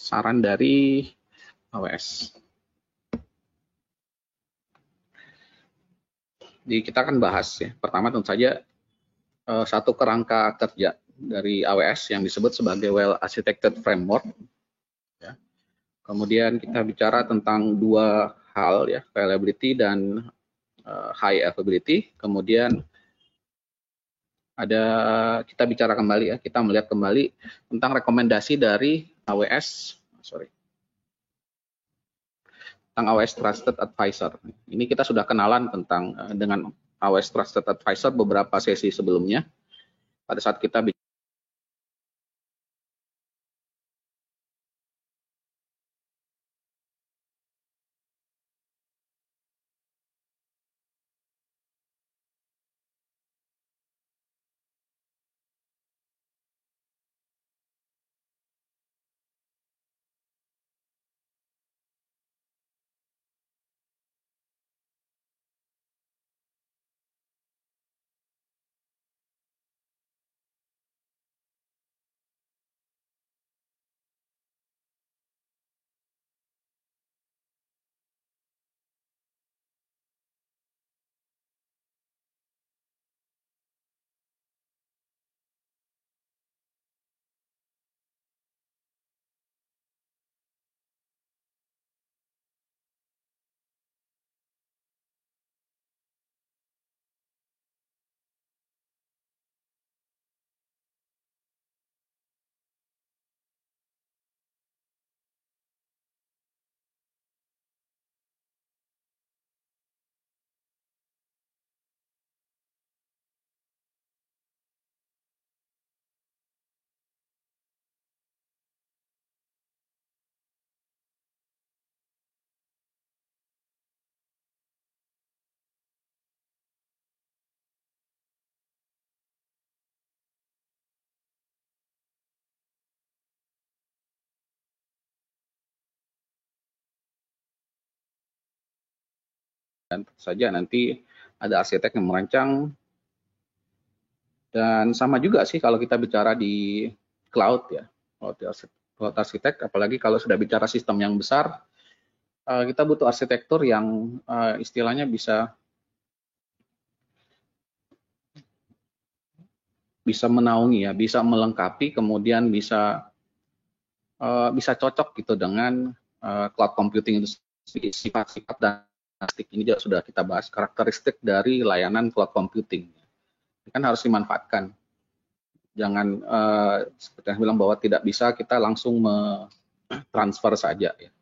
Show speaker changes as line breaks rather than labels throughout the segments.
saran dari AWS. Jadi kita akan bahas ya. Pertama tentu saja satu kerangka kerja dari AWS yang disebut sebagai Well Architected Framework. Ya. Kemudian kita bicara tentang dua hal ya, reliability dan high availability. Kemudian kita bicara kembali ya, kita melihat kembali tentang rekomendasi dari AWS, tentang AWS Trusted Advisor. Ini kita sudah kenalan tentang dengan AWS Trusted Advisor beberapa sesi sebelumnya. Pada saat kita bicara dan tentu saja nanti ada arsitek yang merancang, dan sama juga sih kalau kita bicara di cloud ya, cloud arsitek, apalagi kalau sudah bicara sistem yang besar, kita butuh arsitektur yang istilahnya bisa menaungi ya, bisa melengkapi, kemudian bisa cocok gitu dengan cloud computing itu, sifat-sifat dan karakteristik ini juga sudah kita bahas, karakteristik dari layanan cloud computing. Ini kan harus dimanfaatkan. Jangan seperti yang bilang bahwa tidak bisa kita langsung transfer saja ya.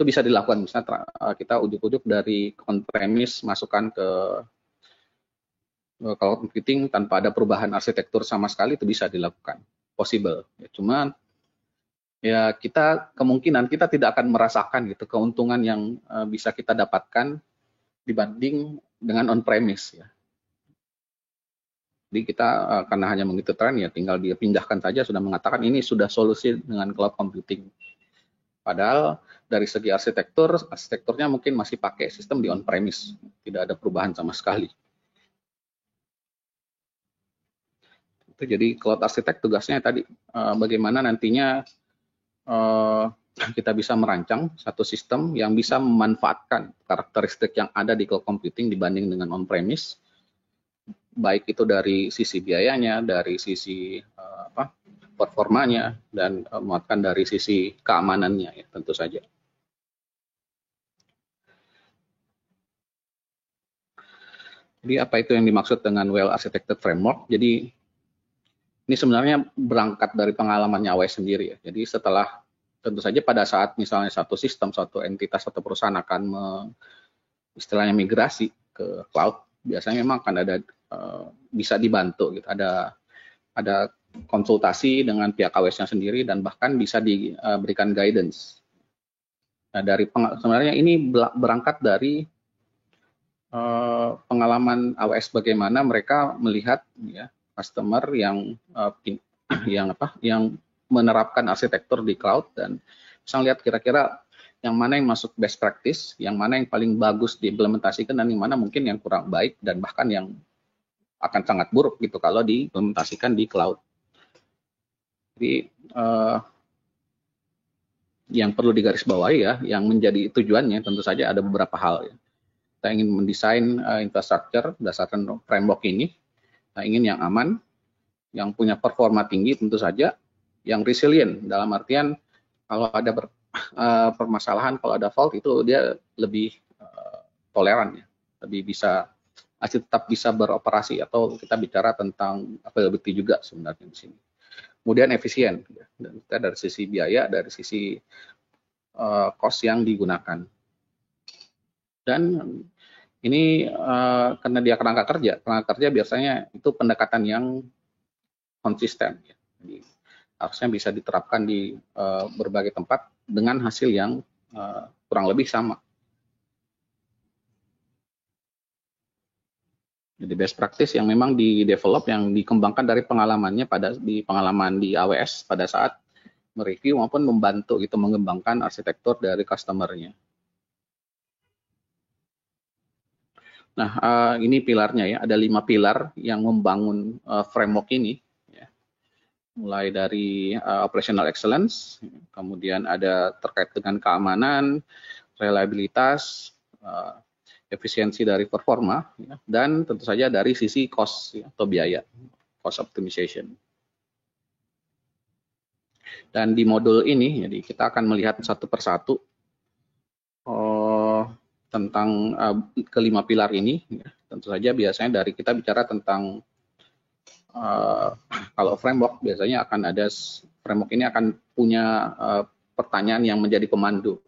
Itu bisa dilakukan, misalnya kita ujuk-ujuk dari on-premise masukkan ke cloud computing tanpa ada perubahan arsitektur sama sekali, itu bisa dilakukan, possible. Ya, cuman ya kemungkinan kita tidak akan merasakan gitu keuntungan yang bisa kita dapatkan dibanding dengan on-premise ya. Jadi kita karena hanya mengikuti tren ya tinggal dipindahkan saja, sudah mengatakan ini sudah solusi dengan cloud computing. Padahal dari segi arsitekturnya mungkin masih pakai sistem di on-premise, tidak ada perubahan sama sekali. Itu jadi cloud arsitek tugasnya tadi bagaimana nantinya kita bisa merancang satu sistem yang bisa memanfaatkan karakteristik yang ada di cloud computing dibanding dengan on-premise, baik itu dari sisi biayanya, dari sisi performanya, dan memuatkan dari sisi keamanannya ya, tentu saja. Jadi apa itu yang dimaksud dengan well architected framework? Jadi ini sebenarnya berangkat dari pengalamannya AWS sendiri ya. Jadi setelah tentu saja pada saat misalnya satu sistem, satu entitas, satu perusahaan akan istilahnya migrasi ke cloud, biasanya memang akan ada bisa dibantu gitu. Ada konsultasi dengan pihak AWS-nya sendiri dan bahkan bisa diberikan guidance. Nah, sebenarnya ini berangkat dari pengalaman AWS bagaimana mereka melihat ya customer yang menerapkan arsitektur di cloud dan bisa lihat kira-kira yang mana yang masuk best practice, yang mana yang paling bagus diimplementasikan dan yang mana mungkin yang kurang baik dan bahkan yang akan sangat buruk gitu kalau diimplementasikan di cloud. Jadi yang perlu digarisbawahi ya, yang menjadi tujuannya tentu saja ada beberapa hal ya. Kita ingin mendesain infrastruktur berdasarkan framework ini. Kita ingin yang aman, yang punya performa tinggi tentu saja, yang resilient dalam artian kalau ada permasalahan, kalau ada fault itu dia lebih toleran ya, lebih bisa masih tetap bisa beroperasi, atau kita bicara tentang availability juga sebenarnya di sini. Kemudian efisien, ya. Dan kita dari sisi biaya, dari sisi cost yang digunakan. Dan ini karena dia kerangka kerja biasanya itu pendekatan yang konsisten. Ya. Jadi, harusnya bisa diterapkan di berbagai tempat dengan hasil yang kurang lebih sama. Jadi best practice yang memang di-develop, yang dikembangkan dari pengalamannya di pengalaman di AWS pada saat mereview maupun membantu gitu mengembangkan arsitektur dari customer-nya. Nah, ini pilarnya ya, ada 5 pilar yang membangun framework ini. Ya. Mulai dari operational excellence, kemudian ada terkait dengan keamanan, reliabilitas, efisiensi dari performa, ya, dan tentu saja dari sisi cost ya, atau biaya, cost optimization. Dan di modul ini, jadi kita akan melihat satu persatu tentang kelima pilar ini. Ya. Tentu saja biasanya dari kita bicara tentang kalau framework biasanya akan ada framework ini akan punya pertanyaan yang menjadi pemandu.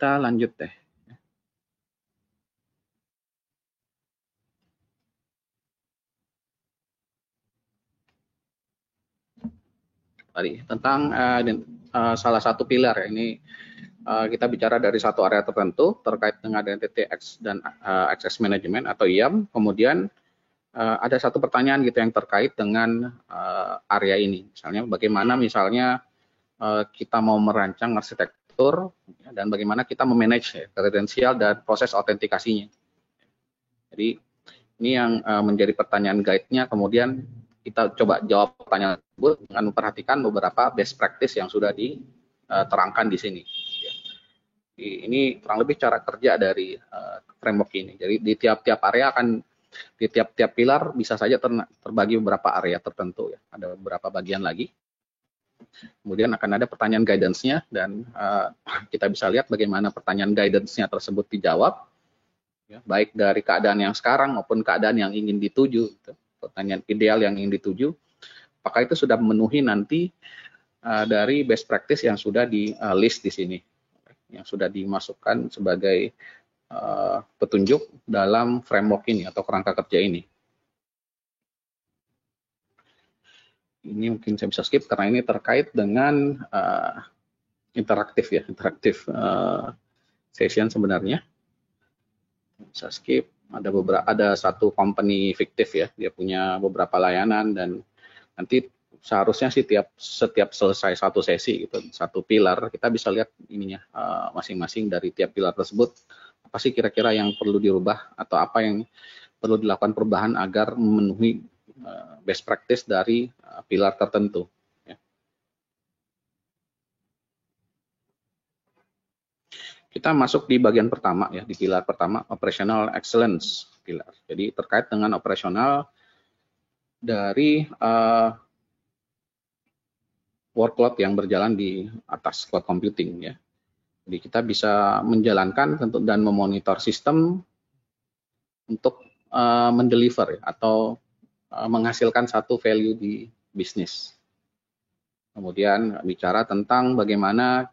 Kita lanjut deh. tadi tentang salah satu pilar ya. Ini kita bicara dari satu area tertentu terkait dengan identity dan access management atau IAM. Kemudian ada satu pertanyaan gitu yang terkait dengan area ini. Misalnya bagaimana kita mau merancang arsitektur dan bagaimana kita memanage kredensial dan proses autentikasinya. Jadi ini yang menjadi pertanyaan guide-nya. Kemudian kita coba jawab pertanyaan tersebut dengan memperhatikan beberapa best practice yang sudah diterangkan di sini. Ini kurang lebih cara kerja dari framework ini. Jadi di tiap-tiap area di tiap-tiap pilar bisa saja terbagi beberapa area tertentu ya. Ada beberapa bagian lagi. Kemudian akan ada pertanyaan guidance-nya dan kita bisa lihat bagaimana pertanyaan guidance-nya tersebut dijawab. Ya, baik dari keadaan yang sekarang maupun keadaan yang ingin dituju. Gitu. Pertanyaan ideal yang ingin dituju, apakah itu sudah memenuhi nanti dari best practice yang sudah di list di sini, yang sudah dimasukkan sebagai petunjuk dalam framework ini atau kerangka kerja ini. Ini mungkin saya bisa skip karena ini terkait dengan interaktif session sebenarnya. Bisa skip. Ada satu company fiktif ya, dia punya beberapa layanan dan nanti seharusnya sih setiap selesai satu sesi gitu, satu pilar kita bisa lihat ininya masing-masing dari tiap pilar tersebut apa sih kira-kira yang perlu dirubah atau apa yang perlu dilakukan perubahan agar memenuhi best practice dari pilar tertentu. Kita masuk di bagian pertama ya, di pilar pertama, operational excellence pilar. Jadi terkait dengan operasional dari workload yang berjalan di atas cloud computing ya. Jadi kita bisa menjalankan dan memonitor sistem untuk mendeliver ya, atau menghasilkan satu value di bisnis. Kemudian bicara tentang bagaimana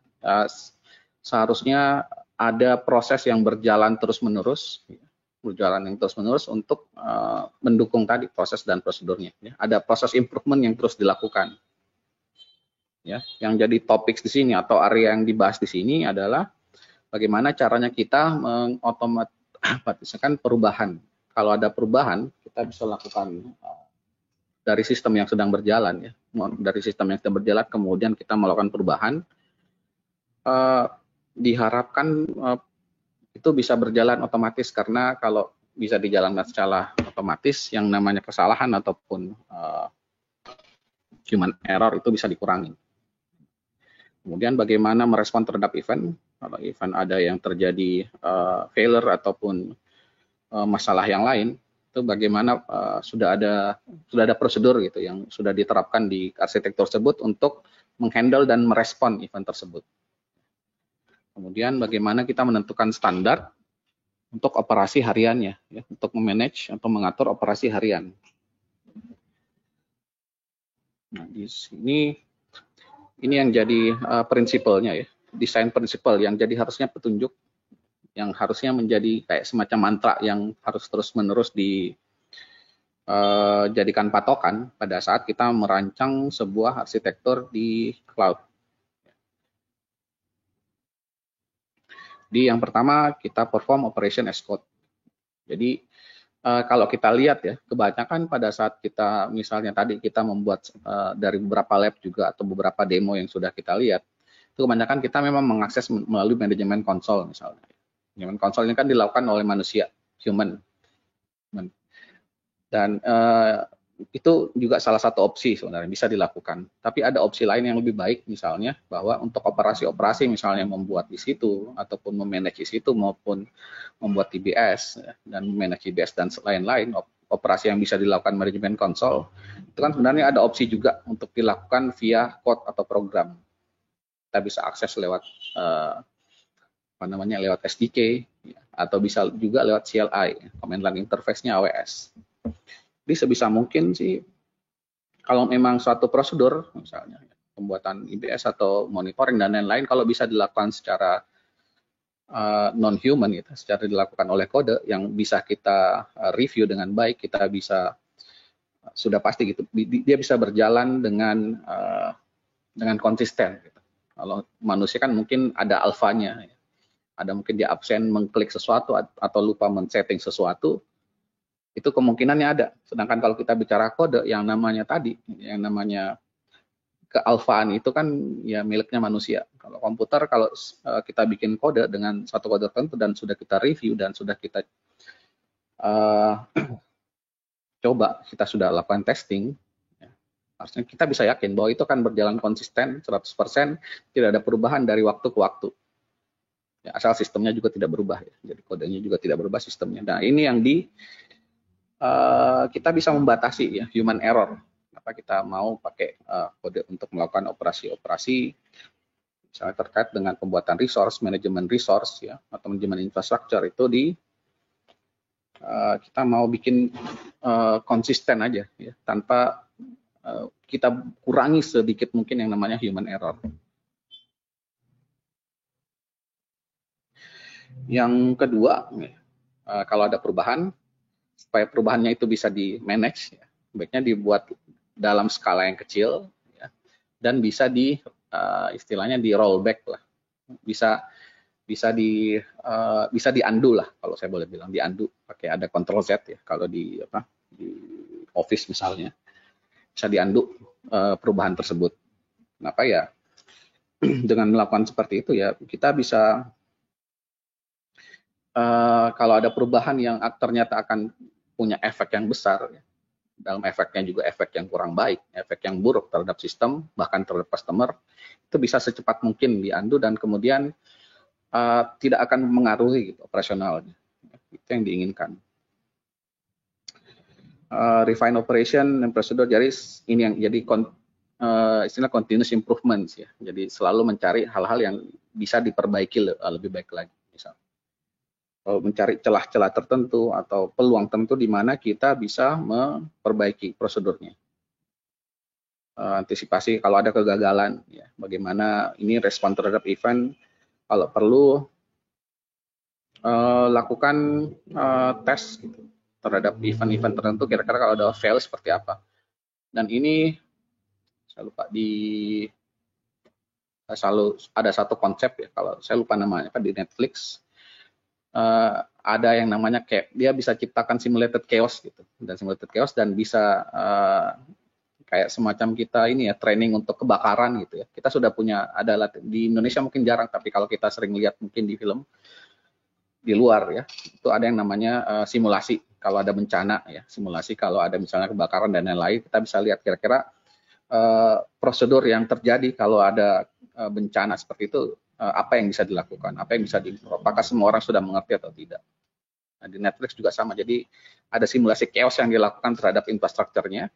seharusnya ada proses yang berjalan terus-menerus untuk mendukung tadi proses dan prosedurnya. Ya. Ada proses improvement yang terus dilakukan. Ya, yang jadi topik di sini atau area yang dibahas di sini adalah bagaimana caranya kita mengotomatiskan perubahan. Kalau ada perubahan, kita bisa lakukan dari sistem yang sedang berjalan ya. Dari sistem yang sedang berjalan kemudian kita melakukan perubahan. Diharapkan itu bisa berjalan otomatis karena kalau bisa dijalankan secara otomatis yang namanya kesalahan ataupun human error itu bisa dikurangi. Kemudian bagaimana merespon terhadap event, kalau event ada yang terjadi failure ataupun masalah yang lain, itu bagaimana sudah ada prosedur gitu yang sudah diterapkan di arsitektur tersebut untuk menghandle dan merespon event tersebut. Kemudian bagaimana kita menentukan standar untuk operasi hariannya, ya, untuk memanage atau mengatur operasi harian. Nah, di sini ini yang jadi prinsipalnya ya, desain prinsipal yang jadi harusnya petunjuk, yang harusnya menjadi kayak semacam mantra yang harus terus-menerus dijadikan patokan pada saat kita merancang sebuah arsitektur di cloud. Di yang pertama kita perform operation as code. Jadi kalau kita lihat ya, kebanyakan pada saat kita misalnya tadi kita membuat dari beberapa lab juga atau beberapa demo yang sudah kita lihat, itu kebanyakan kita memang mengakses melalui manajemen konsol misalnya. Manajemen konsol ini kan dilakukan oleh manusia, human. Dan itu juga salah satu opsi sebenarnya bisa dilakukan. Tapi ada opsi lain yang lebih baik misalnya bahwa untuk operasi-operasi misalnya membuat di situ ataupun memanage di situ maupun membuat TBS dan memanage TBS dan lain-lain operasi yang bisa dilakukan manajemen konsol itu kan sebenarnya ada opsi juga untuk dilakukan via code atau program. Kita bisa akses lewat lewat SDK atau bisa juga lewat CLI, command line interface-nya AWS. Jadi sebisa mungkin sih kalau memang suatu prosedur misalnya pembuatan IBS atau monitoring dan lain-lain kalau bisa dilakukan secara non-human gitu, secara dilakukan oleh kode yang bisa kita review dengan baik, kita bisa sudah pasti gitu dia bisa berjalan dengan dengan konsisten. Gitu. Kalau manusia kan mungkin ada alfanya, ya. Ada mungkin dia absen mengklik sesuatu atau lupa men-setting sesuatu, itu kemungkinannya ada. Sedangkan kalau kita bicara kode, yang namanya tadi, yang namanya kealfaan itu kan ya miliknya manusia. Kalau komputer, kalau kita bikin kode dengan satu kode tertentu dan sudah kita review dan sudah kita coba, kita sudah lakukan testing, ya, harusnya kita bisa yakin bahwa itu akan berjalan konsisten 100%, tidak ada perubahan dari waktu ke waktu. Ya, asal sistemnya juga tidak berubah, ya. Jadi kodenya juga tidak berubah sistemnya. Nah, ini yang kita bisa membatasi ya human error. Apa kita mau pakai kode untuk melakukan operasi-operasi misalnya terkait dengan pembuatan resource, manajemen resource ya, atau manajemen infrastruktur itu kita mau bikin konsisten aja ya, tanpa kita kurangi sedikit mungkin yang namanya human error. Yang kedua, kalau ada perubahan, supaya perubahannya itu bisa di-manage, ya, baiknya dibuat dalam skala yang kecil, ya, dan bisa istilahnya di rollback lah, bisa di undo lah, kalau saya boleh bilang di undo, pakai ada Ctrl Z ya, kalau di Office misalnya, bisa di undo perubahan tersebut. Kenapa ya? Dengan melakukan seperti itu ya, kita bisa kalau ada perubahan yang ternyata akan punya efek yang besar, ya, dalam efeknya juga efek yang kurang baik, efek yang buruk terhadap sistem, bahkan terhadap customer, itu bisa secepat mungkin di-undo dan kemudian tidak akan mengaruhi gitu, operasionalnya. Itu yang diinginkan. Refine operation and procedure, jadi ini yang jadi istilah continuous improvements ya. Jadi selalu mencari hal-hal yang bisa diperbaiki lebih baik lagi. Misalnya mencari celah-celah tertentu atau peluang tertentu di mana kita bisa memperbaiki prosedurnya. Antisipasi kalau ada kegagalan, ya, bagaimana ini respon terhadap event, kalau perlu lakukan tes gitu, terhadap event-event tertentu, kira-kira kalau ada fail seperti apa. Dan ini saya lupa selalu ada satu konsep ya, kalau saya lupa namanya kan di Netflix. Ada yang namanya kayak dia bisa ciptakan simulated chaos gitu, dan simulated chaos dan bisa kayak semacam kita ini ya training untuk kebakaran gitu ya. Kita sudah punya di Indonesia mungkin jarang, tapi kalau kita sering lihat mungkin di film di luar ya, itu ada yang namanya simulasi kalau ada bencana ya, simulasi kalau ada misalnya kebakaran dan lain-lain, kita bisa lihat kira-kira prosedur yang terjadi kalau ada bencana seperti itu. Apa yang bisa dilakukan, apa yang bisa diimprove, apakah semua orang sudah mengerti atau tidak. Nah, di Netflix juga sama, jadi ada simulasi chaos yang dilakukan terhadap infrastrukturnya,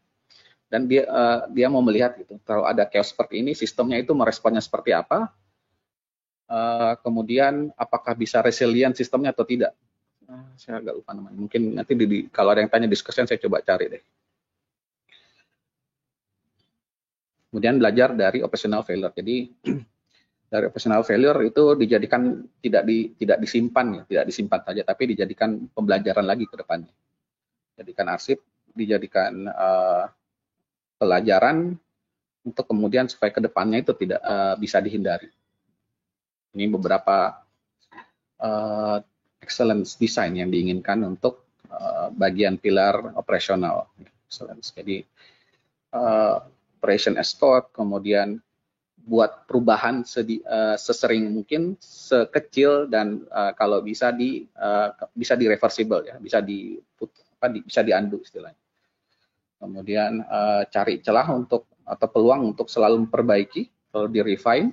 dan dia mau melihat gitu, kalau ada chaos seperti ini, sistemnya itu meresponnya seperti apa, kemudian apakah bisa resilient sistemnya atau tidak. Saya agak lupa namanya, mungkin nanti kalau ada yang tanya discussion saya coba cari deh. Kemudian belajar dari operational failure, jadi dari operational failure itu dijadikan tidak disimpan ya, tidak disimpan saja, tapi dijadikan pembelajaran lagi ke depannya. Jadikan arsip, dijadikan pelajaran untuk kemudian supaya ke depannya itu tidak bisa dihindari. Ini beberapa excellence design yang diinginkan untuk bagian pilar operasional excellence. Jadi operation as code, kemudian buat perubahan sesering mungkin, sekecil dan kalau bisa di reversible ya, bisa di undo istilahnya. Kemudian cari celah atau peluang untuk selalu memperbaiki, selalu di refine,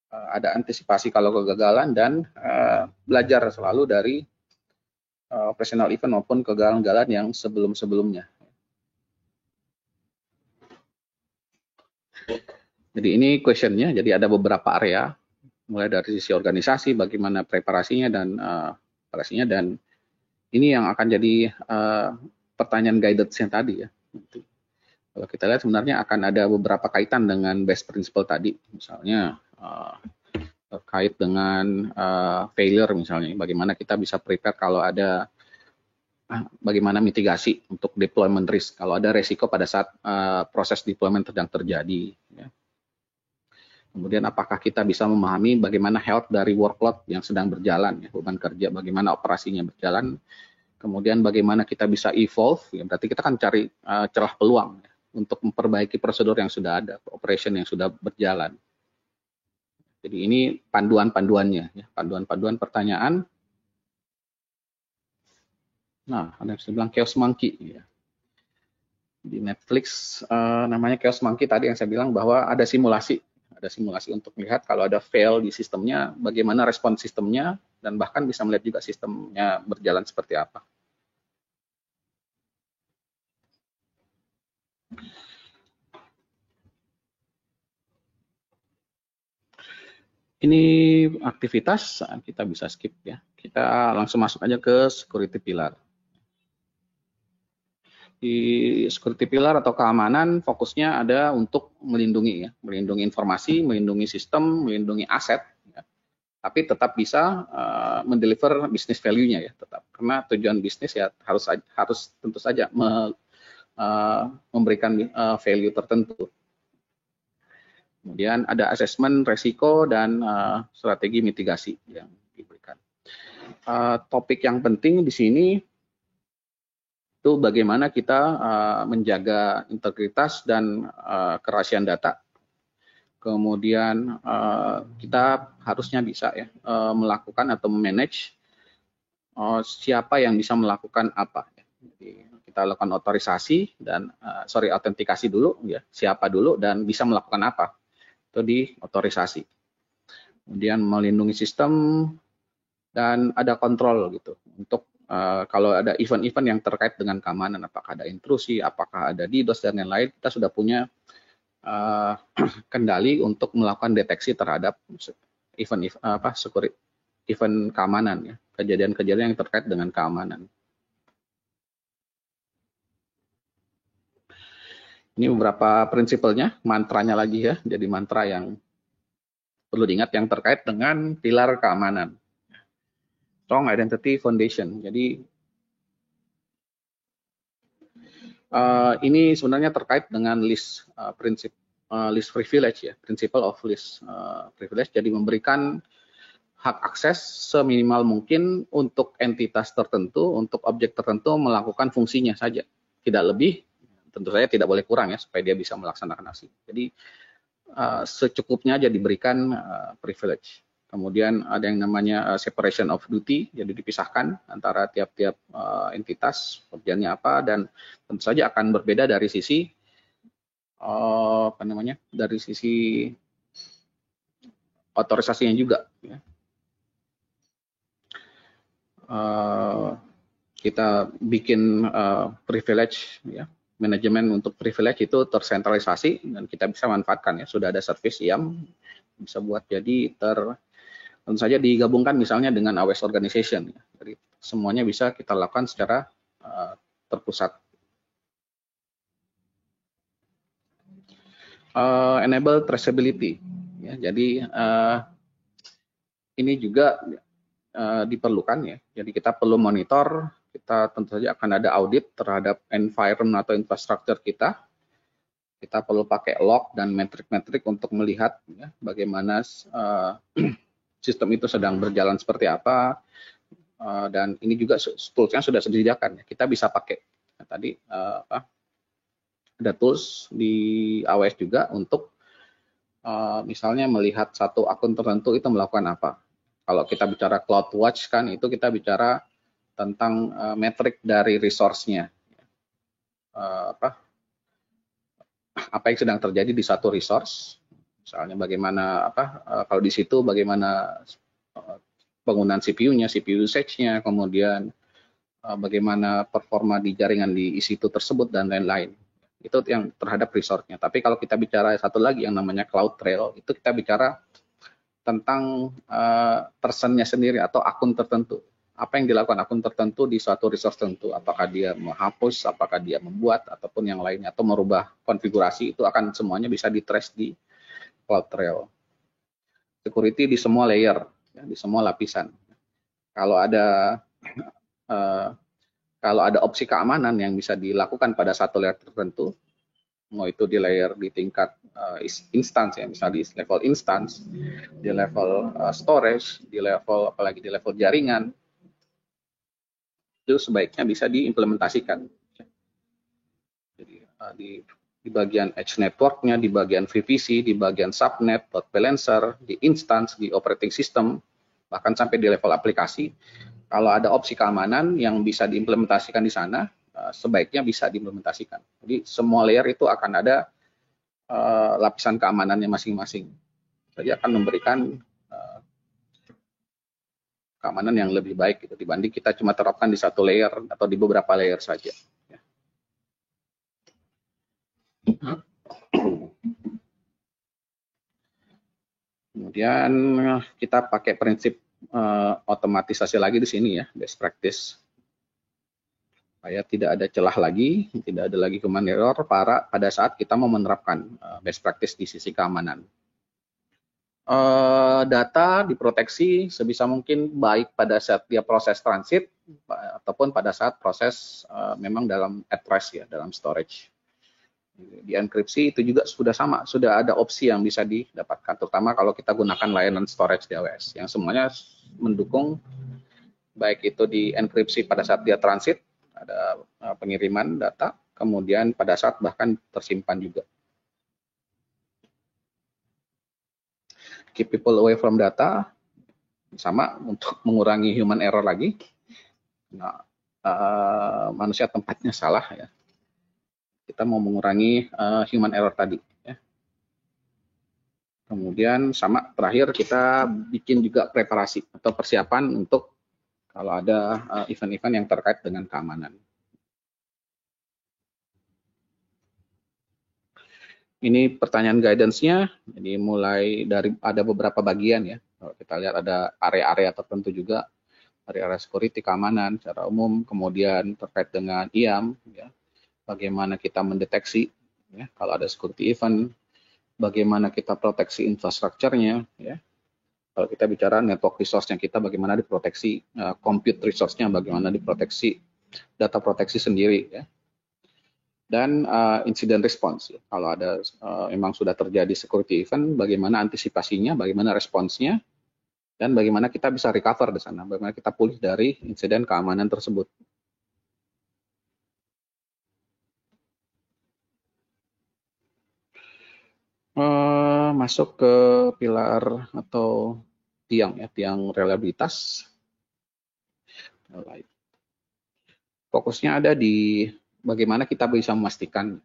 ada antisipasi kalau kegagalan dan belajar selalu dari operational event maupun kegagalan-kegagalan yang sebelum-sebelumnya. Jadi ini questionnya, jadi ada beberapa area, mulai dari sisi organisasi, bagaimana preparasinya dan ini yang akan jadi pertanyaan guidance-nya tadi ya. Kalau kita lihat sebenarnya akan ada beberapa kaitan dengan best principle tadi, misalnya terkait dengan failure misalnya, bagaimana kita bisa prepare kalau ada bagaimana mitigasi untuk deployment risk kalau ada resiko pada saat proses deployment sedang terjadi. Ya. Kemudian apakah kita bisa memahami bagaimana health dari workload yang sedang berjalan, ya, beban kerja, bagaimana operasinya berjalan. Kemudian bagaimana kita bisa evolve, ya, berarti kita kan cari celah peluang ya, untuk memperbaiki prosedur yang sudah ada, operation yang sudah berjalan. Jadi ini panduan-panduannya, ya, panduan-panduan pertanyaan. Nah, ada yang bilang Chaos Monkey. Ya. Di Netflix namanya Chaos Monkey tadi yang saya bilang bahwa ada simulasi untuk melihat kalau ada fail di sistemnya, bagaimana respon sistemnya, dan bahkan bisa melihat juga sistemnya berjalan seperti apa. Ini aktivitas, kita bisa skip ya. Kita langsung masuk aja ke security pillar. Di security pillar atau keamanan fokusnya ada untuk melindungi ya, melindungi informasi, melindungi sistem, melindungi aset, ya. Tapi tetap bisa mendeliver business value-nya ya tetap. Karena tujuan bisnis ya harus tentu saja memberikan value tertentu. Kemudian ada asesmen resiko dan strategi mitigasi yang diberikan. Topik yang penting di sini itu bagaimana kita menjaga integritas dan kerahasiaan data. Kemudian kita harusnya bisa ya melakukan atau memanage siapa yang bisa melakukan apa. Jadi kita lakukan otorisasi dan autentikasi dulu ya, siapa dulu dan bisa melakukan apa. Itu di otorisasi. Kemudian melindungi sistem dan ada kontrol gitu untuk kalau ada event-event yang terkait dengan keamanan, apakah ada intrusi, apakah ada DDoS dan lain-lain, kita sudah punya kendali untuk melakukan deteksi terhadap event keamanan ya, kejadian-kejadian yang terkait dengan keamanan. Ini beberapa prinsipalnya, mantranya lagi ya, jadi mantra yang perlu diingat yang terkait dengan pilar keamanan. Strong Identity Foundation. Jadi ini sebenarnya terkait dengan list list privilege ya, principle of list privilege. Jadi memberikan hak akses seminimal mungkin untuk entitas tertentu, untuk objek tertentu melakukan fungsinya saja, tidak lebih. Tentu saja tidak boleh kurang ya supaya dia bisa melaksanakan aksi. Jadi secukupnya aja diberikan privilege. Kemudian ada yang namanya separation of duty, jadi dipisahkan antara tiap-tiap entitas kerjanya apa, dan tentu saja akan berbeda dari sisi dari sisi otorisasinya juga. Ya. Kita bikin privilege, ya, manajemen untuk privilege itu tersentralisasi dan kita bisa manfaatkan ya. Sudah ada service IAM bisa buat jadi tentu saja digabungkan misalnya dengan AWS organization. Ya. Jadi semuanya bisa kita lakukan secara terpusat. Enable traceability. Ya, jadi ini juga diperlukan ya. Jadi kita perlu monitor, kita tentu saja akan ada audit terhadap environment atau infrastruktur kita. Kita perlu pakai log dan metrik-metrik untuk melihat ya, bagaimana sistem itu sedang berjalan seperti apa, dan ini juga tools-nya sudah disediakan ya. Kita bisa pakai tadi ada tools di AWS juga untuk misalnya melihat satu akun tertentu itu melakukan apa. Kalau kita bicara CloudWatch kan itu kita bicara tentang metrik dari resource-nya, apa yang sedang terjadi di satu resource. Misalnya bagaimana kalau di situ bagaimana penggunaan CPU-nya, CPU usage-nya, kemudian bagaimana performa di jaringan di situ tersebut dan lain-lain. Itu yang terhadap resource-nya. Tapi kalau kita bicara satu lagi yang namanya CloudTrail, itu kita bicara tentang person-nya sendiri atau akun tertentu. Apa yang dilakukan akun tertentu di suatu resource tertentu, apakah dia menghapus, apakah dia membuat, ataupun yang lainnya, atau merubah konfigurasi, itu akan semuanya bisa di-trace di CloudTrail. Security di semua layer, ya, di semua lapisan. Kalau ada opsi keamanan yang bisa dilakukan pada satu layer tertentu, mau itu di layer di tingkat instance ya, misalnya di level instance, di level storage, di level apalagi di level jaringan, itu sebaiknya bisa diimplementasikan. Jadi di bagian edge networknya, di bagian VPC, di bagian subnet, load balancer, di instance, di operating system, bahkan sampai di level aplikasi. Kalau ada opsi keamanan yang bisa diimplementasikan di sana, sebaiknya bisa diimplementasikan. Jadi semua layer itu akan ada lapisan keamanannya masing-masing. Jadi akan memberikan keamanan yang lebih baik gitu, dibanding kita cuma terapkan di satu layer atau di beberapa layer saja. Kemudian kita pakai prinsip otomatisasi lagi di sini ya, best practice, supaya tidak ada celah lagi, tidak ada lagi command error pada saat kita mau menerapkan best practice di sisi keamanan. Data diproteksi sebisa mungkin baik pada saat dia proses transit ataupun pada saat proses memang dalam at rest ya, dalam storage. Di enkripsi itu juga sudah sama, sudah ada opsi yang bisa didapatkan, terutama kalau kita gunakan layanan storage di AWS yang semuanya mendukung, baik itu di enkripsi pada saat dia transit, ada pengiriman data, kemudian pada saat bahkan tersimpan juga. Keep people away from data, sama untuk mengurangi human error lagi. Nah, manusia tempatnya salah ya. Kita mau mengurangi human error tadi. Ya. Kemudian sama terakhir kita bikin juga preparasi atau persiapan untuk kalau ada event-event yang terkait dengan keamanan. Ini pertanyaan guidance-nya, jadi mulai dari ada beberapa bagian ya. Kalau kita lihat ada area-area tertentu juga, area-area security keamanan secara umum, kemudian terkait dengan IAM, ya. Bagaimana kita mendeteksi ya, kalau ada security event, bagaimana kita proteksi infrastrukturnya ya. Kalau kita bicara network resource-nya kita bagaimana diproteksi, compute resource-nya bagaimana diproteksi, data proteksi sendiri ya. Dan incident response ya. Kalau ada memang sudah terjadi security event, bagaimana antisipasinya, bagaimana responsnya, dan bagaimana kita bisa recover di sana, bagaimana kita pulih dari insiden keamanan tersebut. Masuk ke pilar atau tiang ya, tiang reliabilitas. Fokusnya ada di bagaimana kita bisa memastikan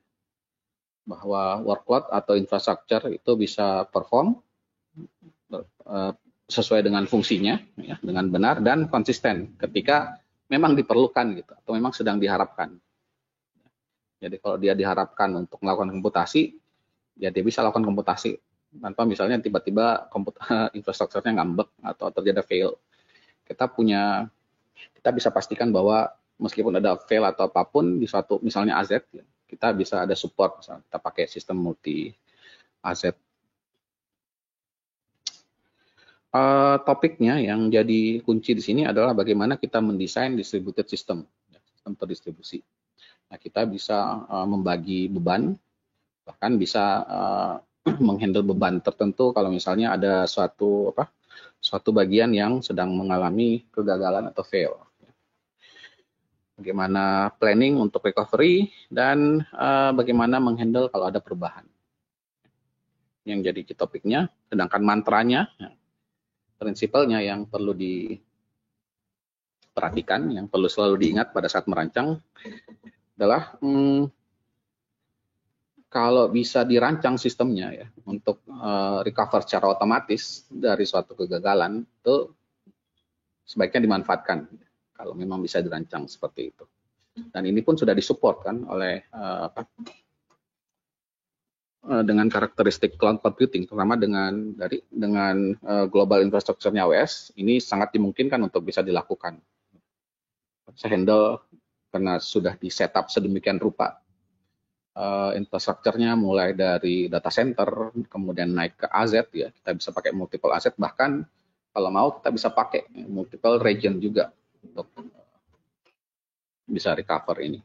bahwa workload atau infrastruktur itu bisa perform sesuai dengan fungsinya, ya, dengan benar dan konsisten ketika memang diperlukan gitu, atau memang sedang diharapkan. Jadi kalau dia diharapkan untuk melakukan komputasi, ya dia bisa lakukan komputasi tanpa misalnya tiba-tiba infrastrukturnya ngambek atau terjadi fail. Kita bisa pastikan bahwa meskipun ada fail atau apapun di suatu misalnya AZ, ya, kita bisa ada support, misalnya kita pakai sistem multi AZ. Topiknya yang jadi kunci di sini adalah bagaimana kita mendesain distributed system, sistem terdistribusi. Nah, kita bisa membagi beban, bahkan bisa menghandle beban tertentu kalau misalnya ada suatu bagian yang sedang mengalami kegagalan atau fail. Bagaimana planning untuk recovery dan bagaimana menghandle kalau ada perubahan. Yang jadi topiknya, sedangkan mantranya, prinsipalnya yang perlu diperhatikan, yang perlu selalu diingat pada saat merancang adalah kalau bisa dirancang sistemnya ya untuk recover secara otomatis dari suatu kegagalan, itu sebaiknya dimanfaatkan kalau memang bisa dirancang seperti itu. Dan ini pun sudah disupport kan oleh dengan karakteristik cloud computing, terutama dengan global infrastrukturnya AWS, ini sangat dimungkinkan untuk bisa dilakukan. Saya handle karena sudah di setup sedemikian rupa infrastrukturnya, mulai dari data center, kemudian naik ke AZ ya, kita bisa pakai multiple AZ, bahkan kalau mau kita bisa pakai multiple region juga untuk bisa recover ini.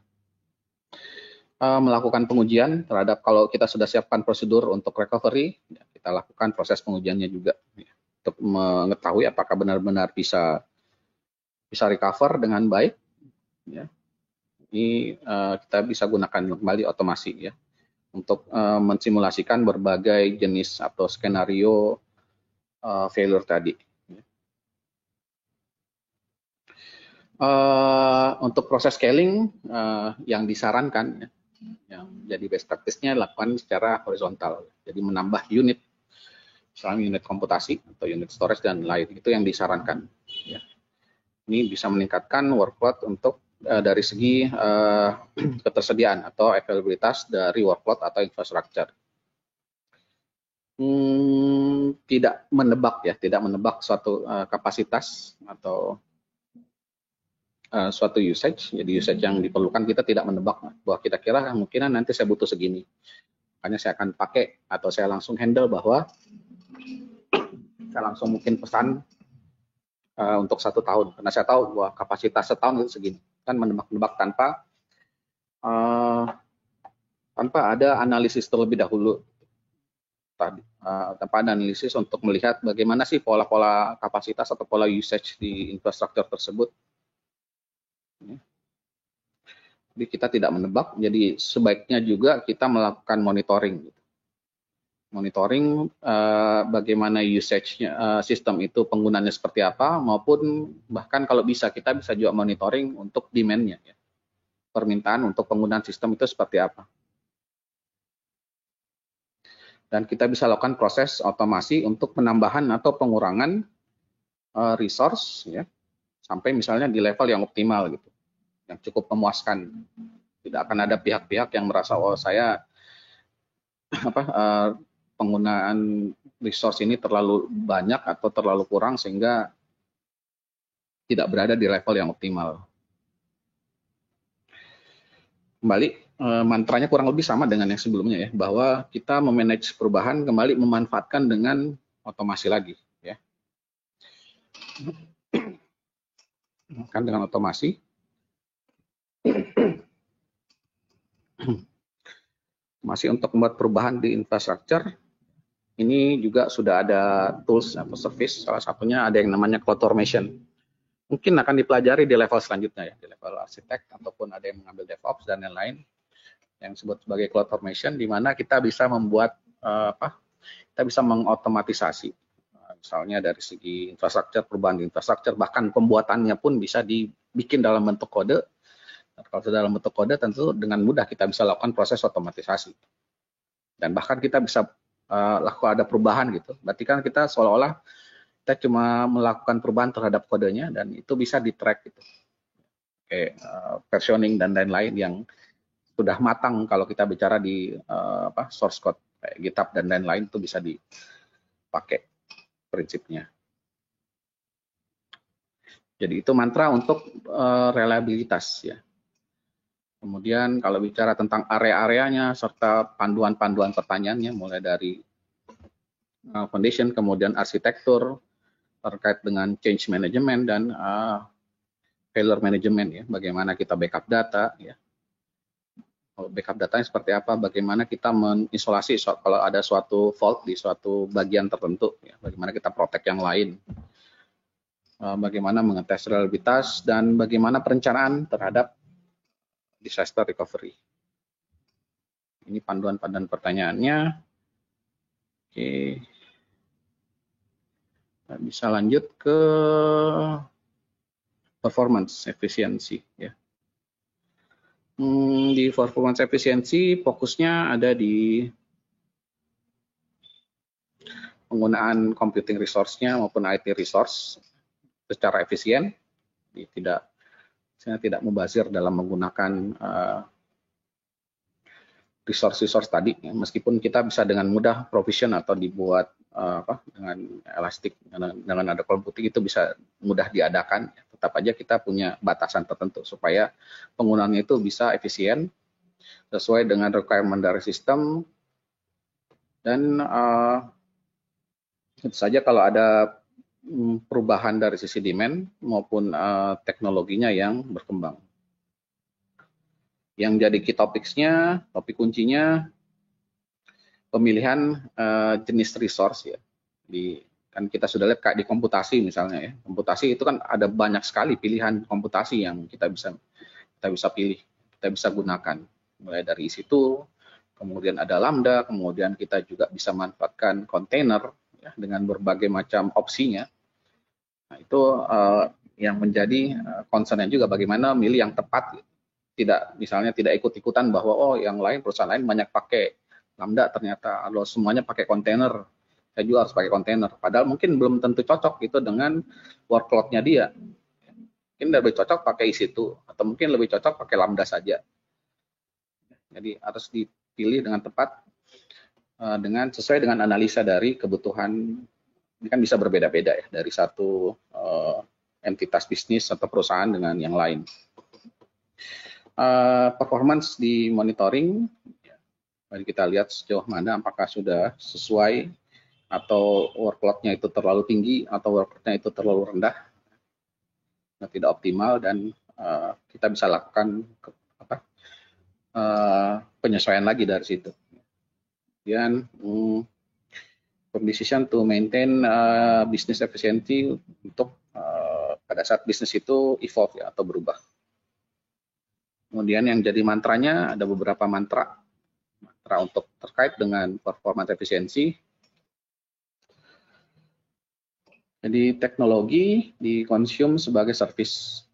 melakukan pengujian terhadap kalau kita sudah siapkan prosedur untuk recovery, ya, kita lakukan proses pengujiannya juga ya, untuk mengetahui apakah benar-benar bisa recover dengan baik. Ya. Ini kita bisa gunakan kembali otomasi ya untuk mensimulasikan berbagai jenis atau skenario failure tadi. Untuk proses scaling yang disarankan, yang jadi best practice-nya lakukan secara horizontal. Jadi menambah unit, misalnya unit komputasi atau unit storage dan lain, itu yang disarankan. Ya. Ini bisa meningkatkan workload untuk dari segi ketersediaan atau availabilitas dari workload atau infrastruktur. Tidak menebak suatu kapasitas atau suatu usage, jadi usage yang diperlukan kita tidak menebak bahwa kita kira kemungkinan nanti saya butuh segini, makanya saya akan pakai atau saya langsung handle bahwa saya langsung mungkin pesan untuk 1 tahun karena saya tahu bahwa kapasitas setahun itu segini, kan menebak-nebak tanpa ada analisis terlebih dahulu, tanpa ada analisis untuk melihat bagaimana sih pola-pola kapasitas atau pola usage di infrastruktur tersebut. Jadi kita tidak menebak, jadi sebaiknya juga kita melakukan monitoring. Monitoring bagaimana usage-nya sistem itu penggunaannya seperti apa, maupun bahkan kalau bisa kita bisa juga monitoring untuk demand-nya, ya. Permintaan untuk penggunaan sistem itu seperti apa. Dan kita bisa lakukan proses otomasi untuk penambahan atau pengurangan resource, ya, sampai misalnya di level yang optimal gitu, yang cukup memuaskan. Tidak akan ada pihak-pihak yang merasa oh saya penggunaan resource ini terlalu banyak atau terlalu kurang sehingga tidak berada di level yang optimal. Kembali mantranya kurang lebih sama dengan yang sebelumnya ya, bahwa kita memanage perubahan kembali memanfaatkan dengan otomasi lagi ya. Kan dengan otomasi masih untuk membuat perubahan di infrastruktur ini juga sudah ada tools atau service, salah satunya ada yang namanya CloudFormation. Mungkin akan dipelajari di level selanjutnya ya, di level arsitek ataupun ada yang mengambil DevOps dan lain-lain yang disebut sebagai CloudFormation, di mana kita bisa membuat kita bisa mengotomatisasi misalnya dari segi infrastruktur, perubahan di infrastruktur, bahkan pembuatannya pun bisa dibikin dalam bentuk kode. Kalau sudah dalam bentuk kode tentu dengan mudah kita bisa lakukan proses otomatisasi dan bahkan kita bisa lakukan ada perubahan gitu. Berarti kan kita seolah-olah kita cuma melakukan perubahan terhadap kodenya dan itu bisa di-track gitu. Kayak versioning dan lain-lain yang sudah matang kalau kita bicara di source code kayak GitHub dan lain-lain itu bisa dipakai prinsipnya. Jadi itu mantra untuk reliabilitas ya. Kemudian kalau bicara tentang area-areanya serta panduan-panduan pertanyaannya mulai dari foundation, kemudian arsitektur terkait dengan change management dan failure management ya, bagaimana kita backup data ya. Backup datanya seperti apa, bagaimana kita mengisolasi kalau ada suatu fault di suatu bagian tertentu ya, bagaimana kita protect yang lain. Bagaimana mengetes reliabilitas dan bagaimana perencanaan terhadap disaster recovery. Ini panduan-panduan pertanyaannya. Oke. Kita bisa lanjut ke performance efisiensi ya. Di performance efisiensi fokusnya ada di penggunaan computing resource-nya maupun IT resource secara efisien. Tidak mubazir dalam menggunakan resource tadi, ya. Meskipun kita bisa dengan mudah provision atau dibuat dengan elastik, dengan ada computing itu bisa mudah diadakan, ya. Tetap aja kita punya batasan tertentu supaya penggunaannya itu bisa efisien sesuai dengan requirement dari sistem dan tentu saja kalau ada perubahan dari sisi demand maupun teknologinya yang berkembang. Yang jadi key topics-nya, topik kuncinya pemilihan jenis resource ya. Kan kita sudah lihat kayak di komputasi misalnya ya. Komputasi itu kan ada banyak sekali pilihan komputasi yang kita bisa pilih, kita bisa gunakan. Mulai dari situ, kemudian ada Lambda, kemudian kita juga bisa manfaatkan kontainer ya, dengan berbagai macam opsinya. Nah, itu yang menjadi concern juga bagaimana milih yang tepat. Misalnya tidak ikut-ikutan bahwa oh yang lain perusahaan lain banyak pakai Lambda, ternyata kalau semuanya pakai kontainer, saya juga harus pakai kontainer. Padahal mungkin belum tentu cocok itu dengan workload-nya dia. Mungkin lebih cocok pakai EC2 atau mungkin lebih cocok pakai Lambda saja. Jadi harus dipilih dengan tepat sesuai dengan analisa dari kebutuhan. Ini kan bisa berbeda-beda ya dari satu entitas bisnis atau perusahaan dengan yang lain. Performance di monitoring, mari kita lihat sejauh mana apakah sudah sesuai atau workload-nya itu terlalu tinggi atau workload-nya itu terlalu rendah, tidak optimal, dan kita bisa lakukan penyesuaian lagi dari situ. Kemudian decision to maintain business efficiency untuk pada saat bisnis itu evolve ya, atau berubah. Kemudian yang jadi mantranya ada beberapa mantra untuk terkait dengan performance efisiensi. Jadi teknologi dikonsum sebagai service.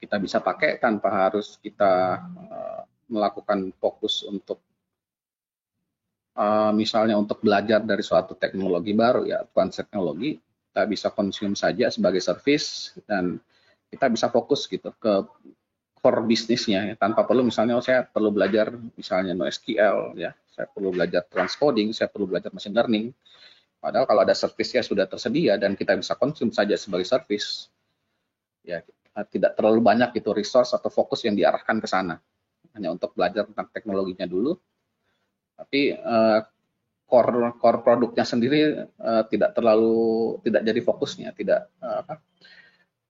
Kita bisa pakai tanpa harus kita melakukan fokus untuk misalnya untuk belajar dari suatu teknologi baru ya, advanced teknologi, kita bisa konsum saja sebagai service dan kita bisa fokus gitu ke core bisnisnya ya, tanpa perlu misalnya saya perlu belajar misalnya NoSQL ya, saya perlu belajar transcoding, saya perlu belajar machine learning. Padahal kalau ada service-nya sudah tersedia dan kita bisa konsum saja sebagai service, ya tidak terlalu banyak itu resource atau fokus yang diarahkan ke sana. Hanya untuk belajar tentang teknologinya dulu, tapi core produknya sendiri tidak jadi fokusnya, tidak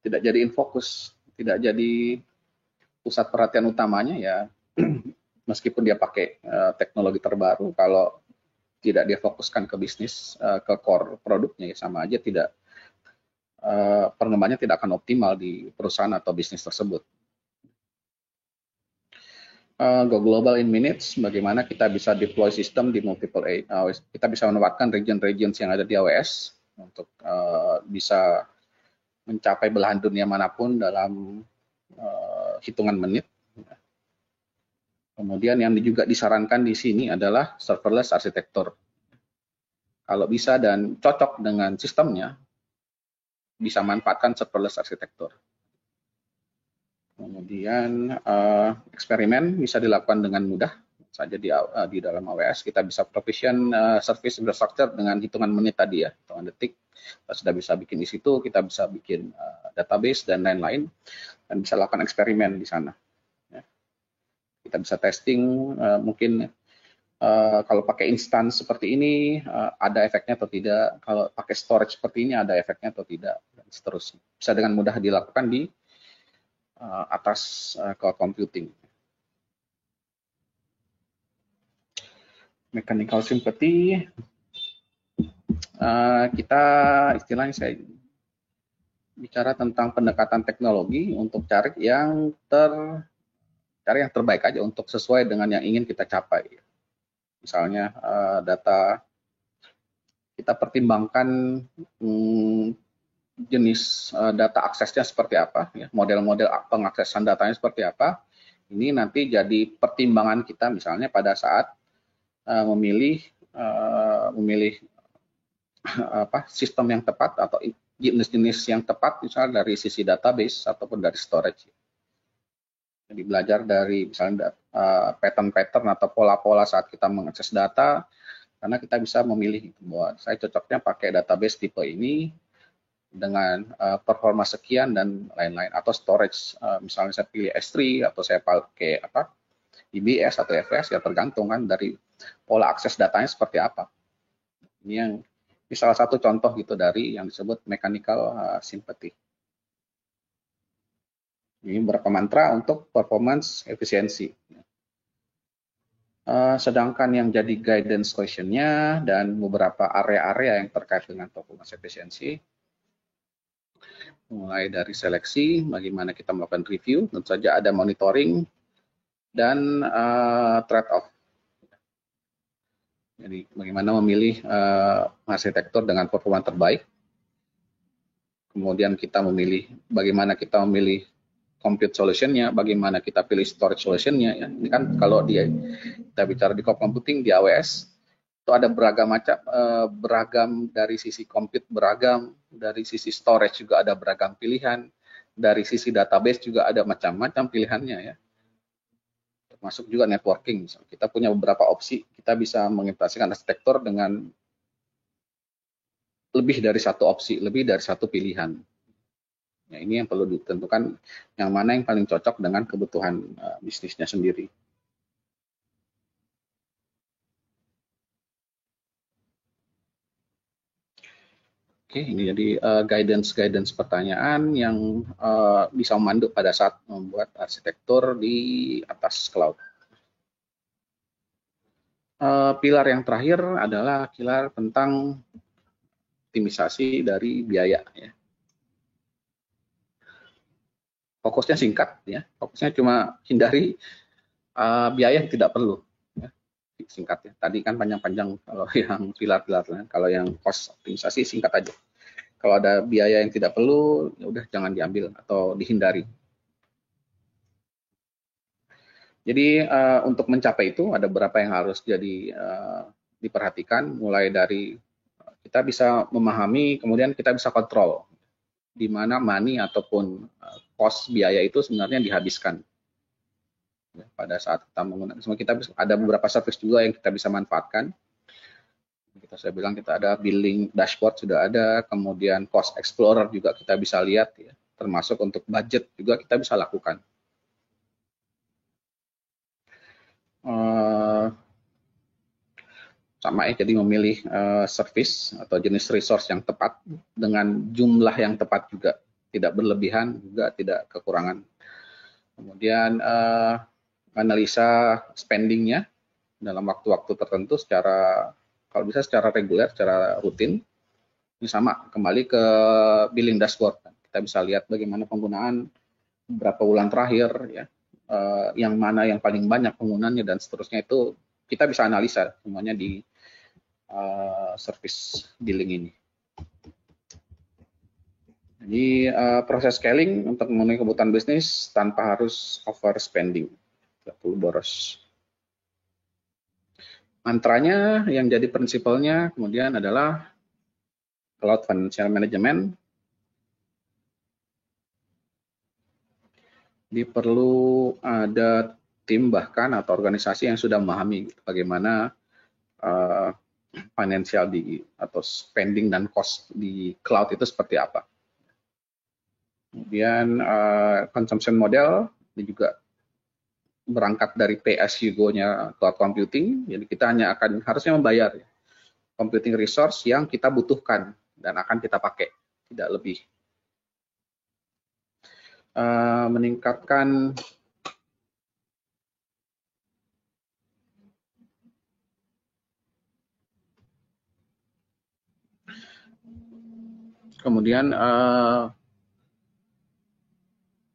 jadi in fokus, tidak jadi pusat perhatian utamanya ya. Meskipun dia pakai teknologi terbaru, kalau tidak dia fokuskan ke bisnis, ke core produknya ya sama aja tidak pengembangannya tidak akan optimal di perusahaan atau bisnis tersebut. Go global in minutes, bagaimana kita bisa deploy sistem di multiple kita bisa menempatkan region-regions yang ada di AWS untuk bisa mencapai belahan dunia manapun dalam hitungan menit. Kemudian yang juga disarankan di sini adalah serverless arsitektur. Kalau bisa dan cocok dengan sistemnya, bisa manfaatkan serverless arsitektur. Kemudian eksperimen bisa dilakukan dengan mudah saja di dalam AWS. Kita bisa provision service infrastructure dengan hitungan menit tadi ya, hitungan detik. Kita sudah bisa bikin di situ, kita bisa bikin database dan lain-lain, dan bisa lakukan eksperimen di sana. Ya. Kita bisa testing mungkin kalau pakai instance seperti ini ada efeknya atau tidak, kalau pakai storage seperti ini ada efeknya atau tidak, dan seterusnya. Bisa dengan mudah dilakukan di atas cloud computing. Mechanical sympathy, kita istilahnya saya bicara tentang pendekatan teknologi untuk cari yang terbaik aja untuk sesuai dengan yang ingin kita capai. Misalnya data, kita pertimbangkan jenis data aksesnya seperti apa, ya, model-model pengaksesan datanya seperti apa. Ini nanti jadi pertimbangan kita misalnya pada saat memilih sistem yang tepat atau jenis-jenis yang tepat, misalnya dari sisi database ataupun dari storage. Jadi belajar dari misalnya pattern-pattern atau pola-pola saat kita mengakses data, karena kita bisa memilih bahwa saya cocoknya pakai database tipe ini dengan performa sekian dan lain-lain, atau storage misalnya saya pilih S3 atau saya pakai IBS atau FS, ya tergantung kan dari pola akses datanya seperti apa. Ini salah satu contoh gitu dari yang disebut mechanical sympathy. Ini beberapa mantra untuk performance efisiensi. Sedangkan yang jadi guidance question-nya dan beberapa area-area yang terkait dengan performance efisiensi, mulai dari seleksi, bagaimana kita melakukan review, tentu saja ada monitoring, dan trade-off. Jadi bagaimana memilih arsitektur dengan performa terbaik, kemudian kita memilih bagaimana kita memilih compute solution-nya, bagaimana kita pilih storage solution-nya. Ya. Ini kan kalau kita bicara di cloud computing di AWS itu ada beragam macam, beragam dari sisi compute beragam, dari sisi storage juga ada beragam pilihan, dari sisi database juga ada macam-macam pilihannya ya. Termasuk juga networking. Misalnya kita punya beberapa opsi, kita bisa mengimplementasikan arsitektur dengan lebih dari satu opsi, lebih dari satu pilihan. Ya, ini yang perlu ditentukan yang mana yang paling cocok dengan kebutuhan bisnisnya sendiri. Oke, ini jadi guidance pertanyaan yang bisa memandu pada saat membuat arsitektur di atas cloud. Pilar yang terakhir adalah pilar tentang optimisasi dari biaya. Ya. Fokusnya singkat, ya. Fokusnya cuma hindari biaya yang tidak perlu. Ya. Singkat ya. Tadi kan panjang-panjang kalau yang pilar-pilar, kalau yang cost optimisasi singkat aja. Kalau ada biaya yang tidak perlu, ya udah jangan diambil atau dihindari. Jadi untuk mencapai itu ada beberapa yang harus jadi diperhatikan, mulai dari kita bisa memahami, kemudian kita bisa kontrol di mana money ataupun cost biaya itu sebenarnya dihabiskan ya, pada saat kita menggunakan. Kita ada beberapa service juga yang kita bisa manfaatkan. Saya bilang kita ada billing dashboard sudah ada, kemudian cost explorer juga kita bisa lihat ya, termasuk untuk budget juga kita bisa lakukan. Sama ya, jadi memilih service atau jenis resource yang tepat dengan jumlah yang tepat juga, tidak berlebihan juga tidak kekurangan. Kemudian analisa spendingnya dalam waktu-waktu tertentu secara, kalau bisa secara reguler, secara rutin. Ini sama kembali ke billing dashboard, kita bisa lihat bagaimana penggunaan beberapa bulan terakhir ya, yang mana yang paling banyak penggunaannya dan seterusnya, itu kita bisa analisa semuanya di service billing ini. Jadi proses scaling untuk memenuhi kebutuhan bisnis tanpa harus overspending, tidak perlu boros. Mantranya yang jadi prinsipalnya kemudian adalah Cloud Financial Management. Jadi perlu ada tim bahkan atau organisasi yang sudah memahami bagaimana financial atau spending dan cost di cloud itu seperti apa. Kemudian consumption model ini juga berangkat dari pay as you go-nya cloud computing. Jadi kita hanya akan harusnya membayar ya, computing resource yang kita butuhkan dan akan kita pakai, tidak lebih. Meningkatkan kemudian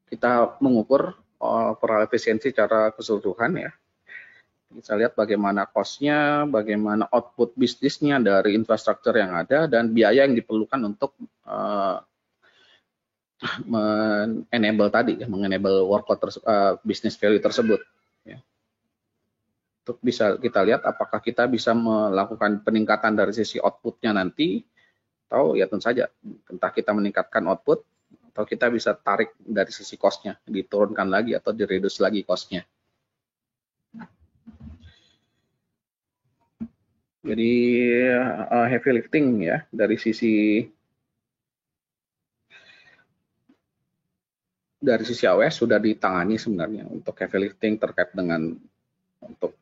kita mengukur overall efisiensi secara keseluruhan ya. Kita lihat bagaimana cost-nya, bagaimana output bisnisnya dari infrastruktur yang ada, dan biaya yang diperlukan untuk mengenable tadi, ya, mengenable workload business value tersebut. Ya. Untuk bisa kita lihat apakah kita bisa melakukan peningkatan dari sisi output-nya nanti, atau ya tentu saja entah kita meningkatkan output atau kita bisa tarik dari sisi cost-nya, diturunkan lagi atau direduce lagi cost-nya. Jadi heavy lifting ya dari sisi AWS sudah ditangani sebenarnya untuk heavy lifting terkait dengan untuk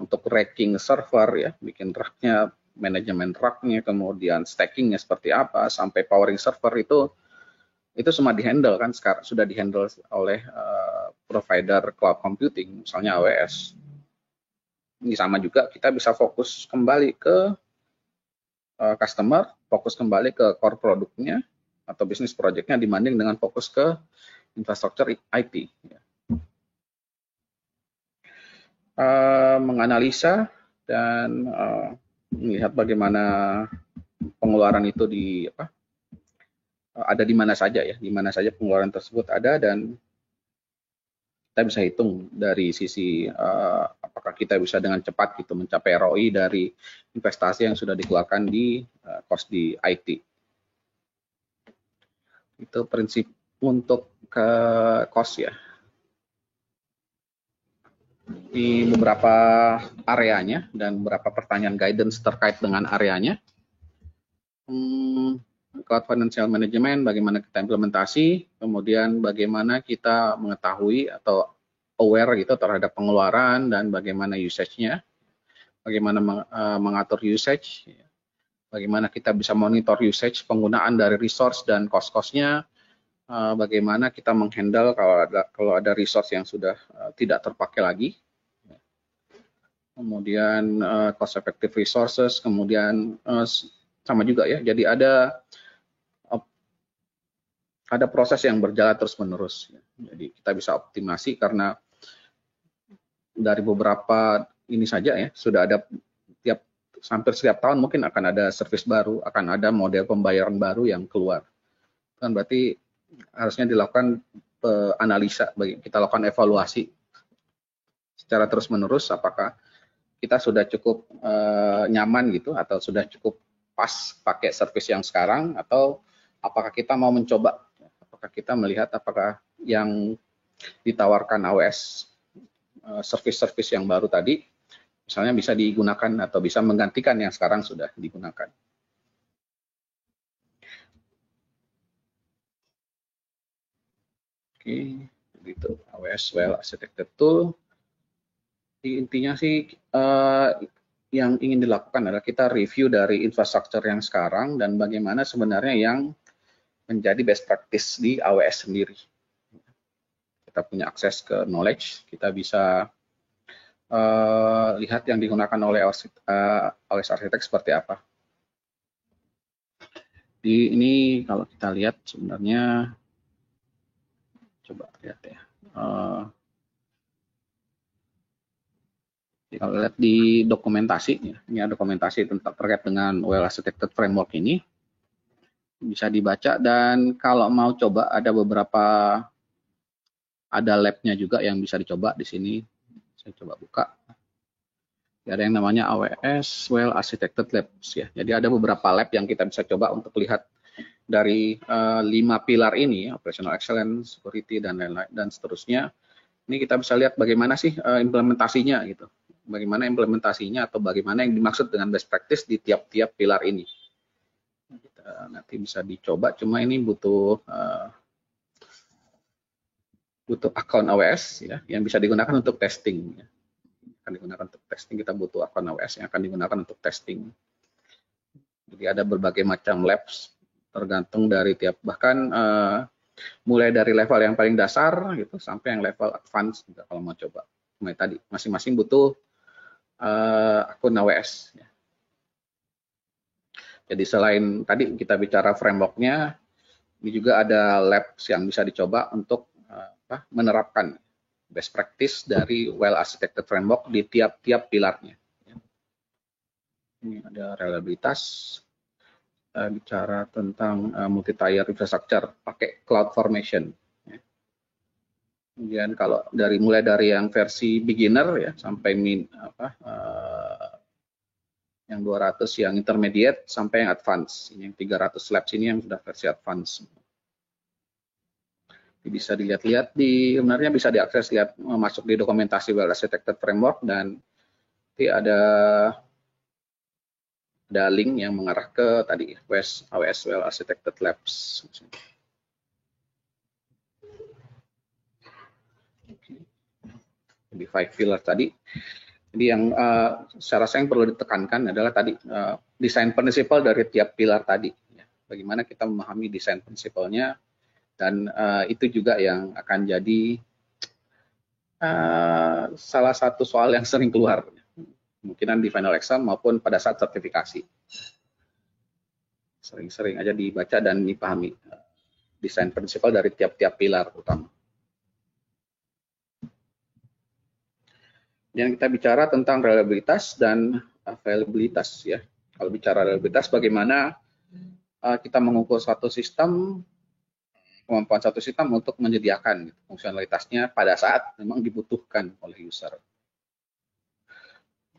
untuk racking server ya, bikin racknya, manajemen racknya, kemudian stackingnya seperti apa, sampai powering server itu itu semua dihandle kan sekarang, sudah dihandle oleh provider cloud computing, misalnya AWS. Ini sama juga, kita bisa fokus kembali ke customer, fokus kembali ke core produknya atau bisnis projectnya dibanding dengan fokus ke infrastruktur IT. Menganalisa dan melihat bagaimana pengeluaran itu ada di mana saja ya, di mana saja pengeluaran tersebut ada, dan kita bisa hitung dari sisi apakah kita bisa dengan cepat gitu mencapai ROI dari investasi yang sudah dikeluarkan di cost di IT. Itu prinsip untuk ke cost ya. Di beberapa areanya dan beberapa pertanyaan guidance terkait dengan areanya. Cloud Financial Management, bagaimana kita implementasi, kemudian bagaimana kita mengetahui atau aware gitu terhadap pengeluaran dan bagaimana usage-nya, bagaimana mengatur usage, bagaimana kita bisa monitor usage penggunaan dari resource dan cost-cost-nya, bagaimana kita menghandle kalau ada resource yang sudah tidak terpakai lagi, kemudian cost effective resources, kemudian sama juga ya, jadi ada proses yang berjalan terus-menerus. Jadi kita bisa optimasi karena dari beberapa ini saja ya, sudah ada hampir setiap tahun mungkin akan ada service baru, akan ada model pembayaran baru yang keluar. Kan berarti harusnya dilakukan analisa, kita lakukan evaluasi secara terus-menerus apakah kita sudah cukup nyaman gitu atau sudah cukup pas pakai service yang sekarang, atau apakah kita mau mencoba, apakah kita melihat apakah yang ditawarkan AWS service-service yang baru tadi misalnya bisa digunakan atau bisa menggantikan yang sekarang sudah digunakan. Oke, begitu AWS Well Architected Tool. Intinya sih yang ingin dilakukan adalah kita review dari infrastruktur yang sekarang dan bagaimana sebenarnya yang menjadi best practice di AWS sendiri. Kita punya akses ke knowledge, kita bisa lihat yang digunakan oleh AWS Architect seperti apa. Ini kalau kita lihat sebenarnya, coba lihat ya. Kalau lihat di dokumentasi, ya, ini ada dokumentasi tentang terkait dengan Well Architected Framework ini, bisa dibaca, dan kalau mau coba ada beberapa, ada lab-nya juga yang bisa dicoba di sini. Saya coba buka. Ada yang namanya AWS Well Architected Labs ya. Jadi ada beberapa lab yang kita bisa coba untuk lihat dari 5 pilar ini, operational excellence, security, dan lain-lain dan seterusnya. Ini kita bisa lihat bagaimana sih implementasinya gitu. Bagaimana implementasinya atau bagaimana yang dimaksud dengan best practice di tiap-tiap pilar ini. Nanti bisa dicoba, cuma ini butuh akun AWS ya, yang bisa digunakan untuk testing ya. Akan digunakan untuk testing, kita butuh akun AWS yang akan digunakan untuk testing. Jadi ada berbagai macam labs tergantung dari bahkan mulai dari level yang paling dasar gitu sampai yang level advance juga kalau mau coba. Mulai tadi masing-masing butuh akun AWS ya. Jadi selain tadi kita bicara framework-nya, ini juga ada labs yang bisa dicoba untuk menerapkan best practice dari Well Architected Framework di tiap-tiap pilarnya. Ini ada reliabilitas, bicara tentang multi-tier infrastructure pakai CloudFormation. Kemudian kalau mulai dari yang versi beginner ya sampai yang 200 yang intermediate sampai yang advance. Ini yang 300 labs ini yang sudah versi advance. Bisa dilihat-lihat sebenarnya bisa diakses, lihat masuk di dokumentasi Well Architected Framework, dan nanti ada link yang mengarah ke tadi AWS Well Architected Labs. Di 5 pillar tadi. Jadi yang saya rasa yang perlu ditekankan adalah tadi desain prinsipal dari tiap pilar tadi. Bagaimana kita memahami desain prinsipalnya, Dan itu juga yang akan jadi salah satu soal yang sering keluar, kemungkinan di final exam maupun pada saat sertifikasi. Sering-sering aja dibaca dan dipahami desain prinsipal dari tiap-tiap pilar utama. Dan kita bicara tentang reliabilitas dan availabilitas ya. Kalau bicara reliabilitas, bagaimana kita mengukur suatu sistem, kemampuan satu sistem untuk menyediakan fungsionalitasnya pada saat memang dibutuhkan oleh user.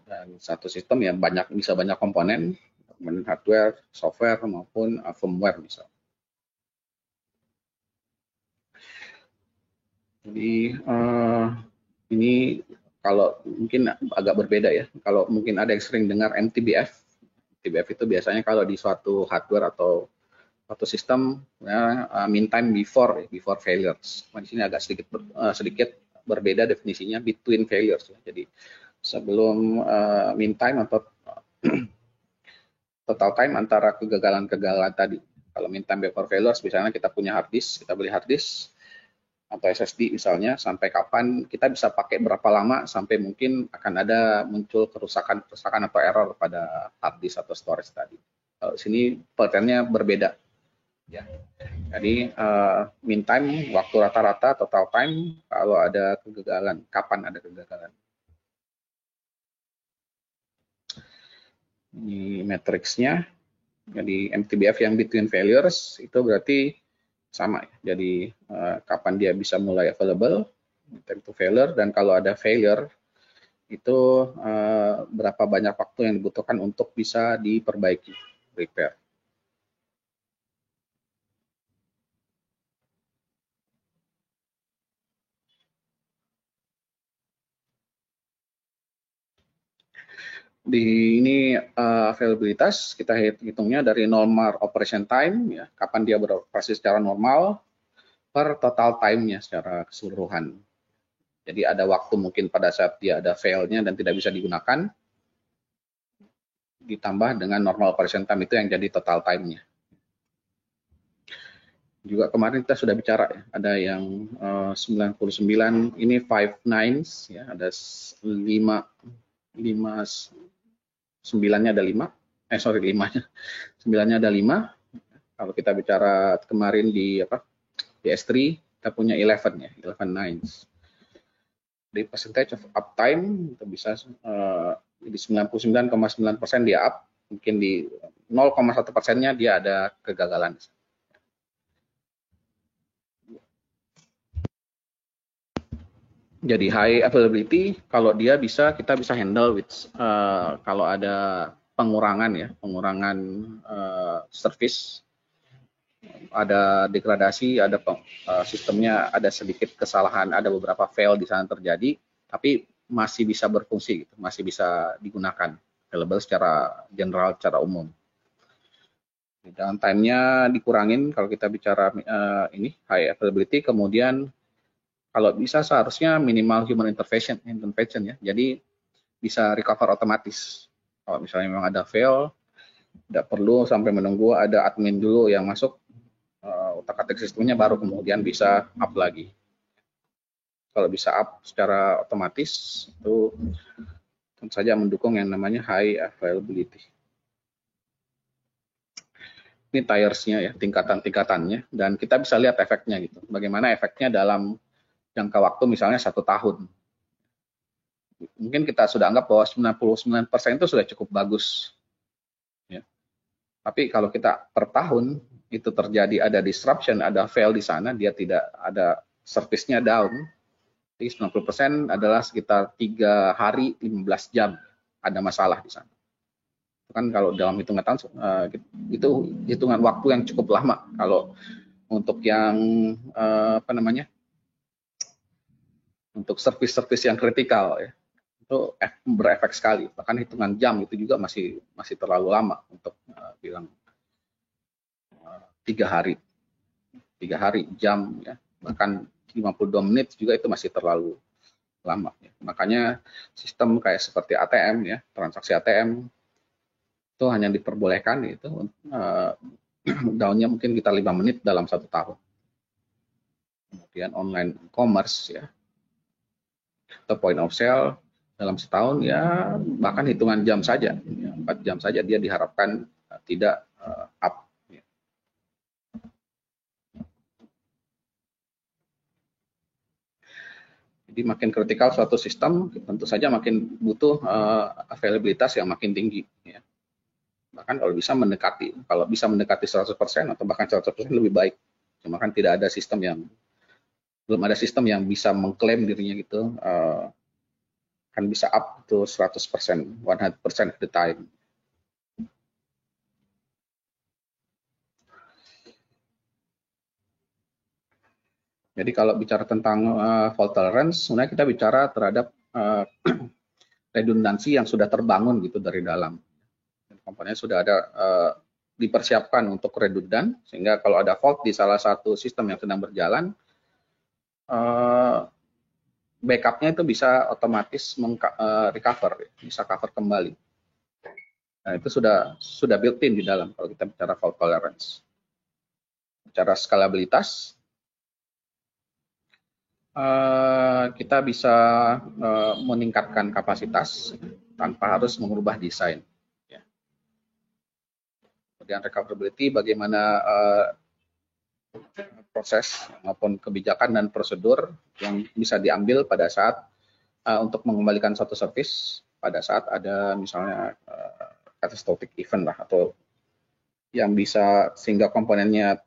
Dan satu sistem yang bisa banyak komponen hardware, software maupun firmware misalnya. Jadi ini kalau mungkin agak berbeda ya. Kalau mungkin ada yang sering dengar MTBF. MTBF itu biasanya kalau di suatu hardware atau suatu sistem ya, mean time before failures. Di sini agak sedikit berbeda definisinya, between failures. Jadi sebelum mean time atau total time antara kegagalan-kegagalan tadi. Kalau mean time before failures, misalnya kita punya hard disk, kita beli hard disk atau SSD misalnya, sampai kapan kita bisa pakai berapa lama sampai mungkin akan ada muncul kerusakan atau error pada hard disk atau storage tadi. Kalau sini pattern-nya berbeda. Ya. Jadi mean time, waktu rata-rata, total time kalau ada kegagalan, kapan ada kegagalan. Ini matriksnya. Jadi MTBF yang between failures itu berarti sama. Jadi kapan dia bisa mulai available, time to failure, dan kalau ada failure itu berapa banyak waktu yang dibutuhkan untuk bisa diperbaiki, repair. Di ini availabilitas kita hitungnya dari normal operation time, ya, kapan dia beroperasi secara normal, per total time-nya secara keseluruhan. Jadi ada waktu mungkin pada saat dia ada fail-nya dan tidak bisa digunakan, ditambah dengan normal operation time itu yang jadi total time-nya. Juga kemarin kita sudah bicara ya, ada yang 99, ini 5 nines, ya, ada 5 9-nya ada 5, 5-nya. 9-nya ada 5. Kalau kita bicara kemarin di S3, kita punya 11 ya, 11 nines. Di percentage of uptime kita bisa di 99,9% dia up, mungkin di 0,1%-nya dia ada kegagalan. Jadi high availability, kalau dia kita bisa handle with kalau ada pengurangan service, ada degradasi, ada sistemnya ada sedikit kesalahan, ada beberapa fail di sana terjadi, tapi masih bisa berfungsi, masih bisa digunakan, available secara general, secara umum. Downtime-nya dikurangin kalau kita bicara ini high availability, kemudian kalau bisa seharusnya minimal human intervention ya. Jadi bisa recover otomatis. Kalau misalnya memang ada fail, tidak perlu sampai menunggu ada admin dulu yang masuk utak-atik sistemnya baru kemudian bisa up lagi. Kalau bisa up secara otomatis itu tentu saja mendukung yang namanya high availability. Ini tiers-nya ya, tingkatan-tingkatannya, dan kita bisa lihat efeknya gitu. Bagaimana efeknya dalam jangka waktu misalnya 1 tahun. Mungkin kita sudah anggap bahwa 99% itu sudah cukup bagus. Ya. Tapi kalau kita per tahun itu terjadi ada disruption, ada fail di sana, dia tidak ada service-nya down, jadi 90% adalah sekitar 3 hari 15 jam ada masalah di sana. Itu kan kalau dalam hitungan tahun, itu hitungan waktu yang cukup lama. Kalau untuk yang untuk service-service yang kritikal ya, itu berefek sekali. Bahkan hitungan jam itu juga masih terlalu lama untuk bilang 3 hari jam ya, bahkan 52 menit juga itu masih terlalu lama ya. Makanya sistem kayak seperti ATM ya, transaksi ATM itu hanya diperbolehkan itu down-nya mungkin kita 5 menit dalam 1 tahun. kemudian online commerce ya, atau point of sale dalam setahun ya bahkan hitungan jam saja, ya, 4 jam saja dia diharapkan tidak up. Ya. Jadi makin kritikal suatu sistem, tentu saja makin butuh availabilitas yang makin tinggi. Ya. Bahkan kalau bisa mendekati 100% atau bahkan 100% lebih baik. Cuma kan belum ada sistem yang bisa mengklaim dirinya gitu, kan bisa up to 100%, 100% of the time. Jadi kalau bicara tentang fault tolerance, sebenarnya kita bicara terhadap redundansi yang sudah terbangun gitu dari dalam. Komponennya sudah ada dipersiapkan untuk redundan, sehingga kalau ada fault di salah satu sistem yang sedang berjalan, backupnya itu bisa otomatis recover, bisa cover kembali. Nah, itu sudah built-in di dalam kalau kita bicara fault tolerance. Bicara skalabilitas, kita bisa meningkatkan kapasitas tanpa harus mengubah desain. Ya. Kemudian recoverability, bagaimana proses maupun kebijakan dan prosedur yang bisa diambil pada saat untuk mengembalikan suatu service pada saat ada misalnya catastrophic event lah, atau yang bisa sehingga komponennya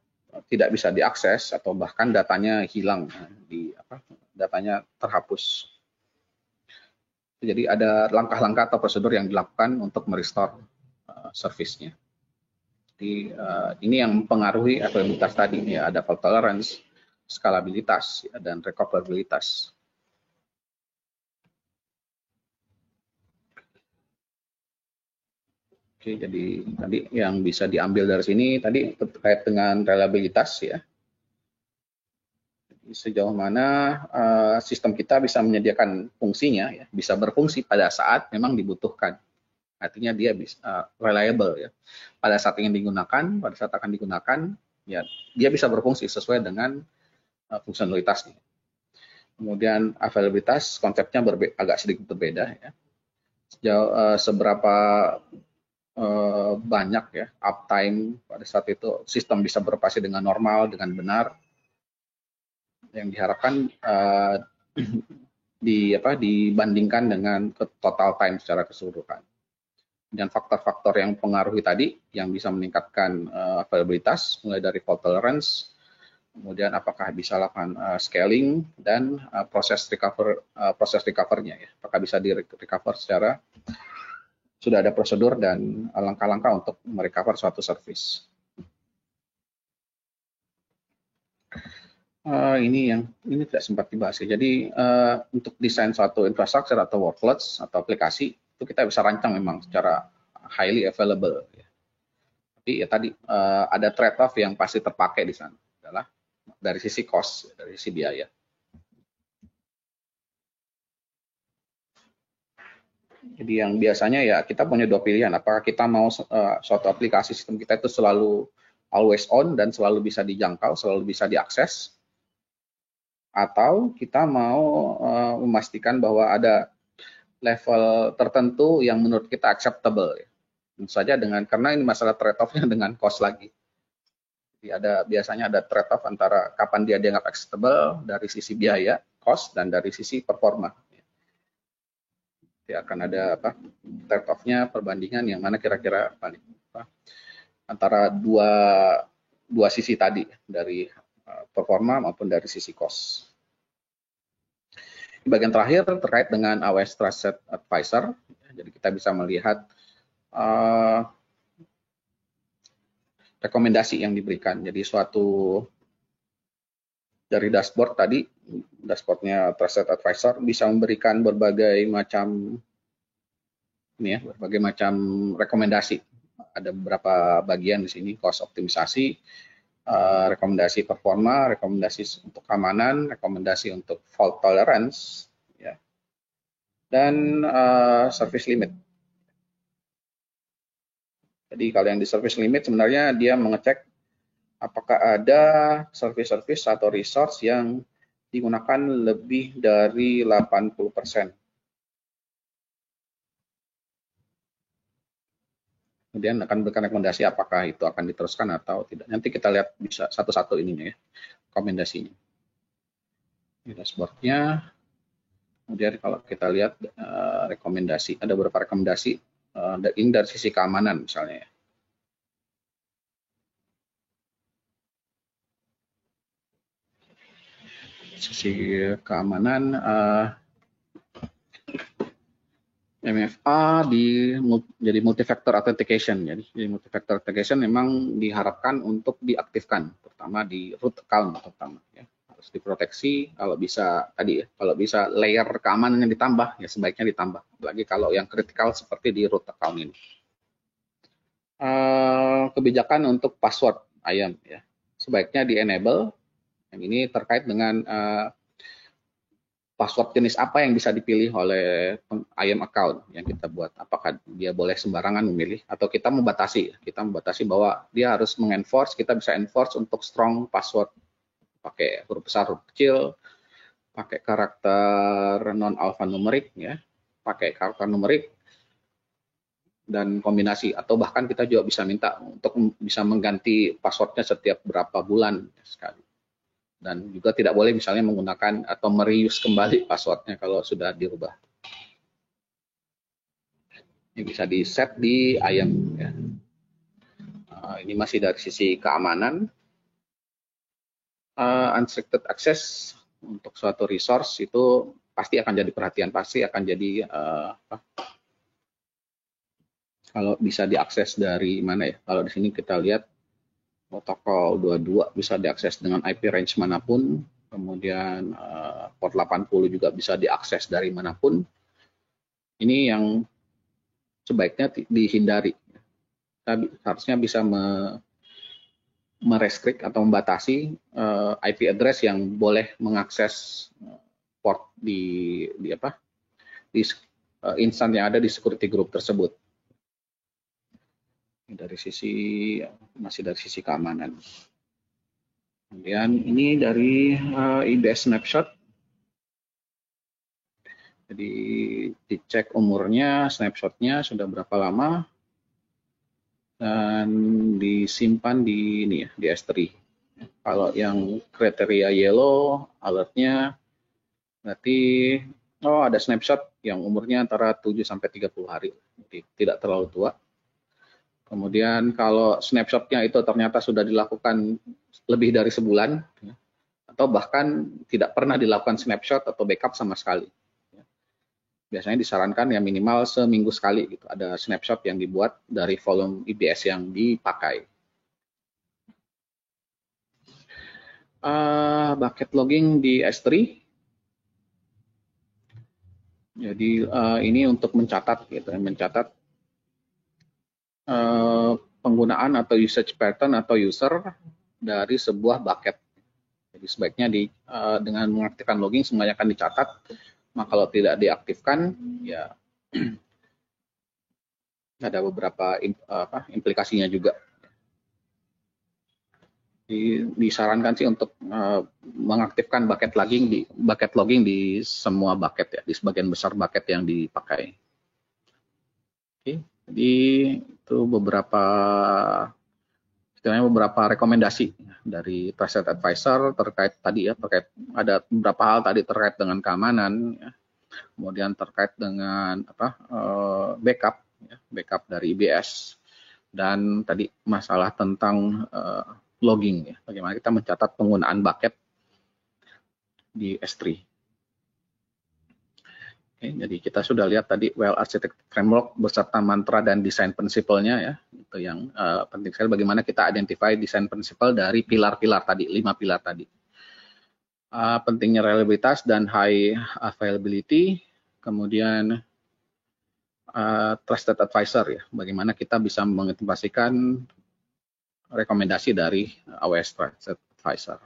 tidak bisa diakses atau bahkan datanya hilang, datanya terhapus. Jadi ada langkah-langkah atau prosedur yang dilakukan untuk merestore service-nya. Jadi ini yang mempengaruhi availabilitas tadi, ya, ada fault tolerance, skalabilitas, ya, dan recoverabilitas. Oke, jadi tadi yang bisa diambil dari sini tadi terkait dengan reliabilitas, ya. Jadi, sejauh mana sistem kita bisa menyediakan fungsinya, ya, bisa berfungsi pada saat memang dibutuhkan. Artinya dia bisa reliable, ya. Pada saat ingin digunakan, pada saat akan digunakan, ya dia bisa berfungsi sesuai dengan fungsionalitasnya. Kemudian availabilitas konsepnya agak sedikit berbeda, ya. Seberapa banyak ya uptime pada saat itu sistem bisa beroperasi dengan normal, dengan benar, yang diharapkan dibandingkan dengan total time secara keseluruhan. Dan faktor-faktor yang mempengaruhi tadi yang bisa meningkatkan availabilitas, mulai dari fault tolerance, kemudian apakah bisa lakukan scaling, dan proses recover-nya, ya, apakah bisa di recover secara sudah ada prosedur dan langkah-langkah untuk merecover suatu service. Ini tidak sempat dibahas, ya. Jadi untuk desain suatu infrastruktur atau workloads atau aplikasi itu kita bisa rancang memang secara highly available, ya. Tapi ya tadi ada trade-off yang pasti terpakai di sana, adalah dari sisi cost, dari sisi biaya. Jadi yang biasanya ya kita punya dua pilihan, apakah kita mau suatu aplikasi sistem kita itu selalu always on dan selalu bisa dijangkau, selalu bisa diakses, atau kita mau memastikan bahwa ada level tertentu yang menurut kita acceptable, ya. Tentu saja karena ini masalah trade-off-nya dengan cost lagi. Jadi biasanya ada trade-off antara kapan dia dianggap acceptable dari sisi biaya, cost, dan dari sisi performa. Jadi akan ada trade-off-nya, perbandingan yang mana kira-kira antara dua sisi tadi, dari performa maupun dari sisi cost. Di bagian terakhir terkait dengan AWS Trusted Advisor, jadi kita bisa melihat rekomendasi yang diberikan. Jadi dari dashboard tadi, dashboardnya Trusted Advisor bisa memberikan berbagai macam rekomendasi. Ada beberapa bagian di sini, cost optimisasi, rekomendasi performa, rekomendasi untuk keamanan, rekomendasi untuk fault tolerance, ya, dan service limit. Jadi kalau yang di service limit sebenarnya dia mengecek apakah ada service-service atau resource yang digunakan lebih dari 80%. Kemudian akan berikan rekomendasi apakah itu akan diteruskan atau tidak. Nanti kita lihat bisa satu-satu ininya ya, rekomendasinya. Ini dashboardnya. Kemudian kalau kita lihat rekomendasi, ada beberapa rekomendasi ini dari sisi keamanan misalnya ya. Sisi keamanan MFA jadi multi-factor authentication. Jadi multi-factor authentication memang diharapkan untuk diaktifkan, terutama di root account terutama ya. Harus diproteksi, kalau bisa tadi ya, kalau bisa layer keamanan yang ditambah ya sebaiknya ditambah. Apalagi kalau yang kritikal seperti di root account ini. Kebijakan untuk password IAM ya. Sebaiknya di-enable. Yang ini terkait dengan password jenis apa yang bisa dipilih oleh IAM account yang kita buat. Apakah dia boleh sembarangan memilih atau kita membatasi. Kita membatasi bahwa dia harus mengenforce, kita bisa enforce untuk strong password. Pakai huruf besar, huruf kecil, pakai karakter non-alphanumeric ya, pakai karakter numerik dan kombinasi, atau bahkan kita juga bisa minta untuk bisa mengganti passwordnya setiap berapa bulan sekali. Dan juga tidak boleh misalnya menggunakan atau mereuse kembali passwordnya kalau sudah dirubah. Ini bisa di set di IAM ya. Ini masih dari sisi keamanan. Unrestricted access untuk suatu resource itu pasti akan jadi perhatian, pasti akan jadi kalau bisa diakses dari mana ya. Kalau di sini kita lihat protokol 22 bisa diakses dengan IP range manapun, kemudian port 80 juga bisa diakses dari manapun. Ini yang sebaiknya dihindari. Kita harusnya bisa merestrict atau membatasi IP address yang boleh mengakses port di instan yang ada di security group tersebut. Dari sisi masih dari sisi keamanan. Kemudian ini dari IBS snapshot. Jadi dicek umurnya, snapshotnya sudah berapa lama dan disimpan di ini ya, di S3. Kalau yang kriteria yellow alertnya berarti ada snapshot yang umurnya antara 7 sampai 30 hari. Jadi tidak terlalu tua. Kemudian kalau snapshotnya itu ternyata sudah dilakukan lebih dari sebulan, atau bahkan tidak pernah dilakukan snapshot atau backup sama sekali. Biasanya disarankan ya minimal seminggu sekali gitu, ada snapshot yang dibuat dari volume IBS yang dipakai. Bucket logging di S3. Jadi ini untuk mencatat gitu, mencatat penggunaan atau usage pattern atau user dari sebuah bucket. Jadi sebaiknya dengan mengaktifkan logging semuanya akan dicatat. Maka kalau tidak diaktifkan, ya ada beberapa implikasinya juga. Disarankan sih untuk mengaktifkan bucket logging di semua bucket ya, di sebagian besar bucket yang dipakai. Oke, jadi itu beberapa rekomendasi dari Trusted Advisor terkait tadi ya, terkait ada beberapa hal tadi terkait dengan keamanan, ya. Kemudian terkait dengan backup dari IBS, dan tadi masalah tentang logging ya, bagaimana kita mencatat penggunaan bucket di S3. Oke, jadi kita sudah lihat tadi Well Architected Framework beserta mantra dan desain prinsipalnya ya. Itu yang penting sekali, bagaimana kita identify desain prinsipal dari pilar-pilar tadi, 5 pilar tadi. Pentingnya reliabilitas dan high availability, kemudian Trusted Advisor ya, bagaimana kita bisa mengimplementasikan rekomendasi dari AWS Trusted Advisor.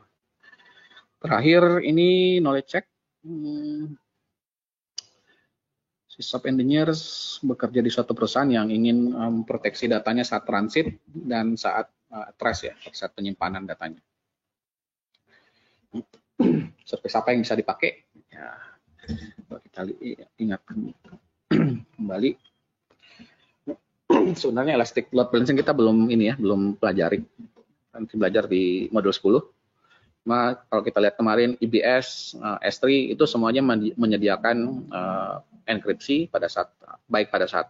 Terakhir ini knowledge check. Software engineers bekerja di suatu perusahaan yang ingin memproteksi datanya saat transit dan saat trace ya, pada saat penyimpanan datanya. Service apa yang bisa dipakai? Ya, kalau kita ingat kembali, sebenarnya elastic load balancing kita belum belum pelajari. Nanti belajar di modul 10. Kalau kita lihat kemarin IBS, S3 itu semuanya menyediakan enkripsi baik pada saat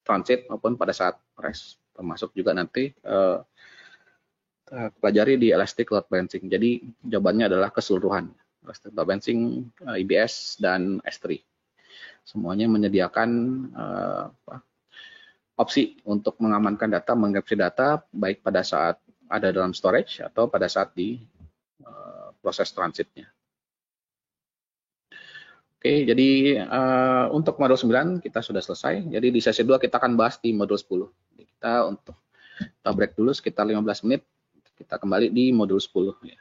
transit maupun pada saat rest, termasuk juga nanti pelajari di elastic load balancing. Jadi jawabannya adalah keseluruhan elastic load balancing, IBS dan S3. Semuanya menyediakan opsi untuk mengamankan data, mengenkripsi data baik pada saat ada dalam storage atau pada saat di proses transitnya. Oke, jadi untuk modul 9 kita sudah selesai. Jadi di sesi 2 kita akan bahas di modul 10. Jadi kita break dulu sekitar 15 menit. Kita kembali di modul 10 ya.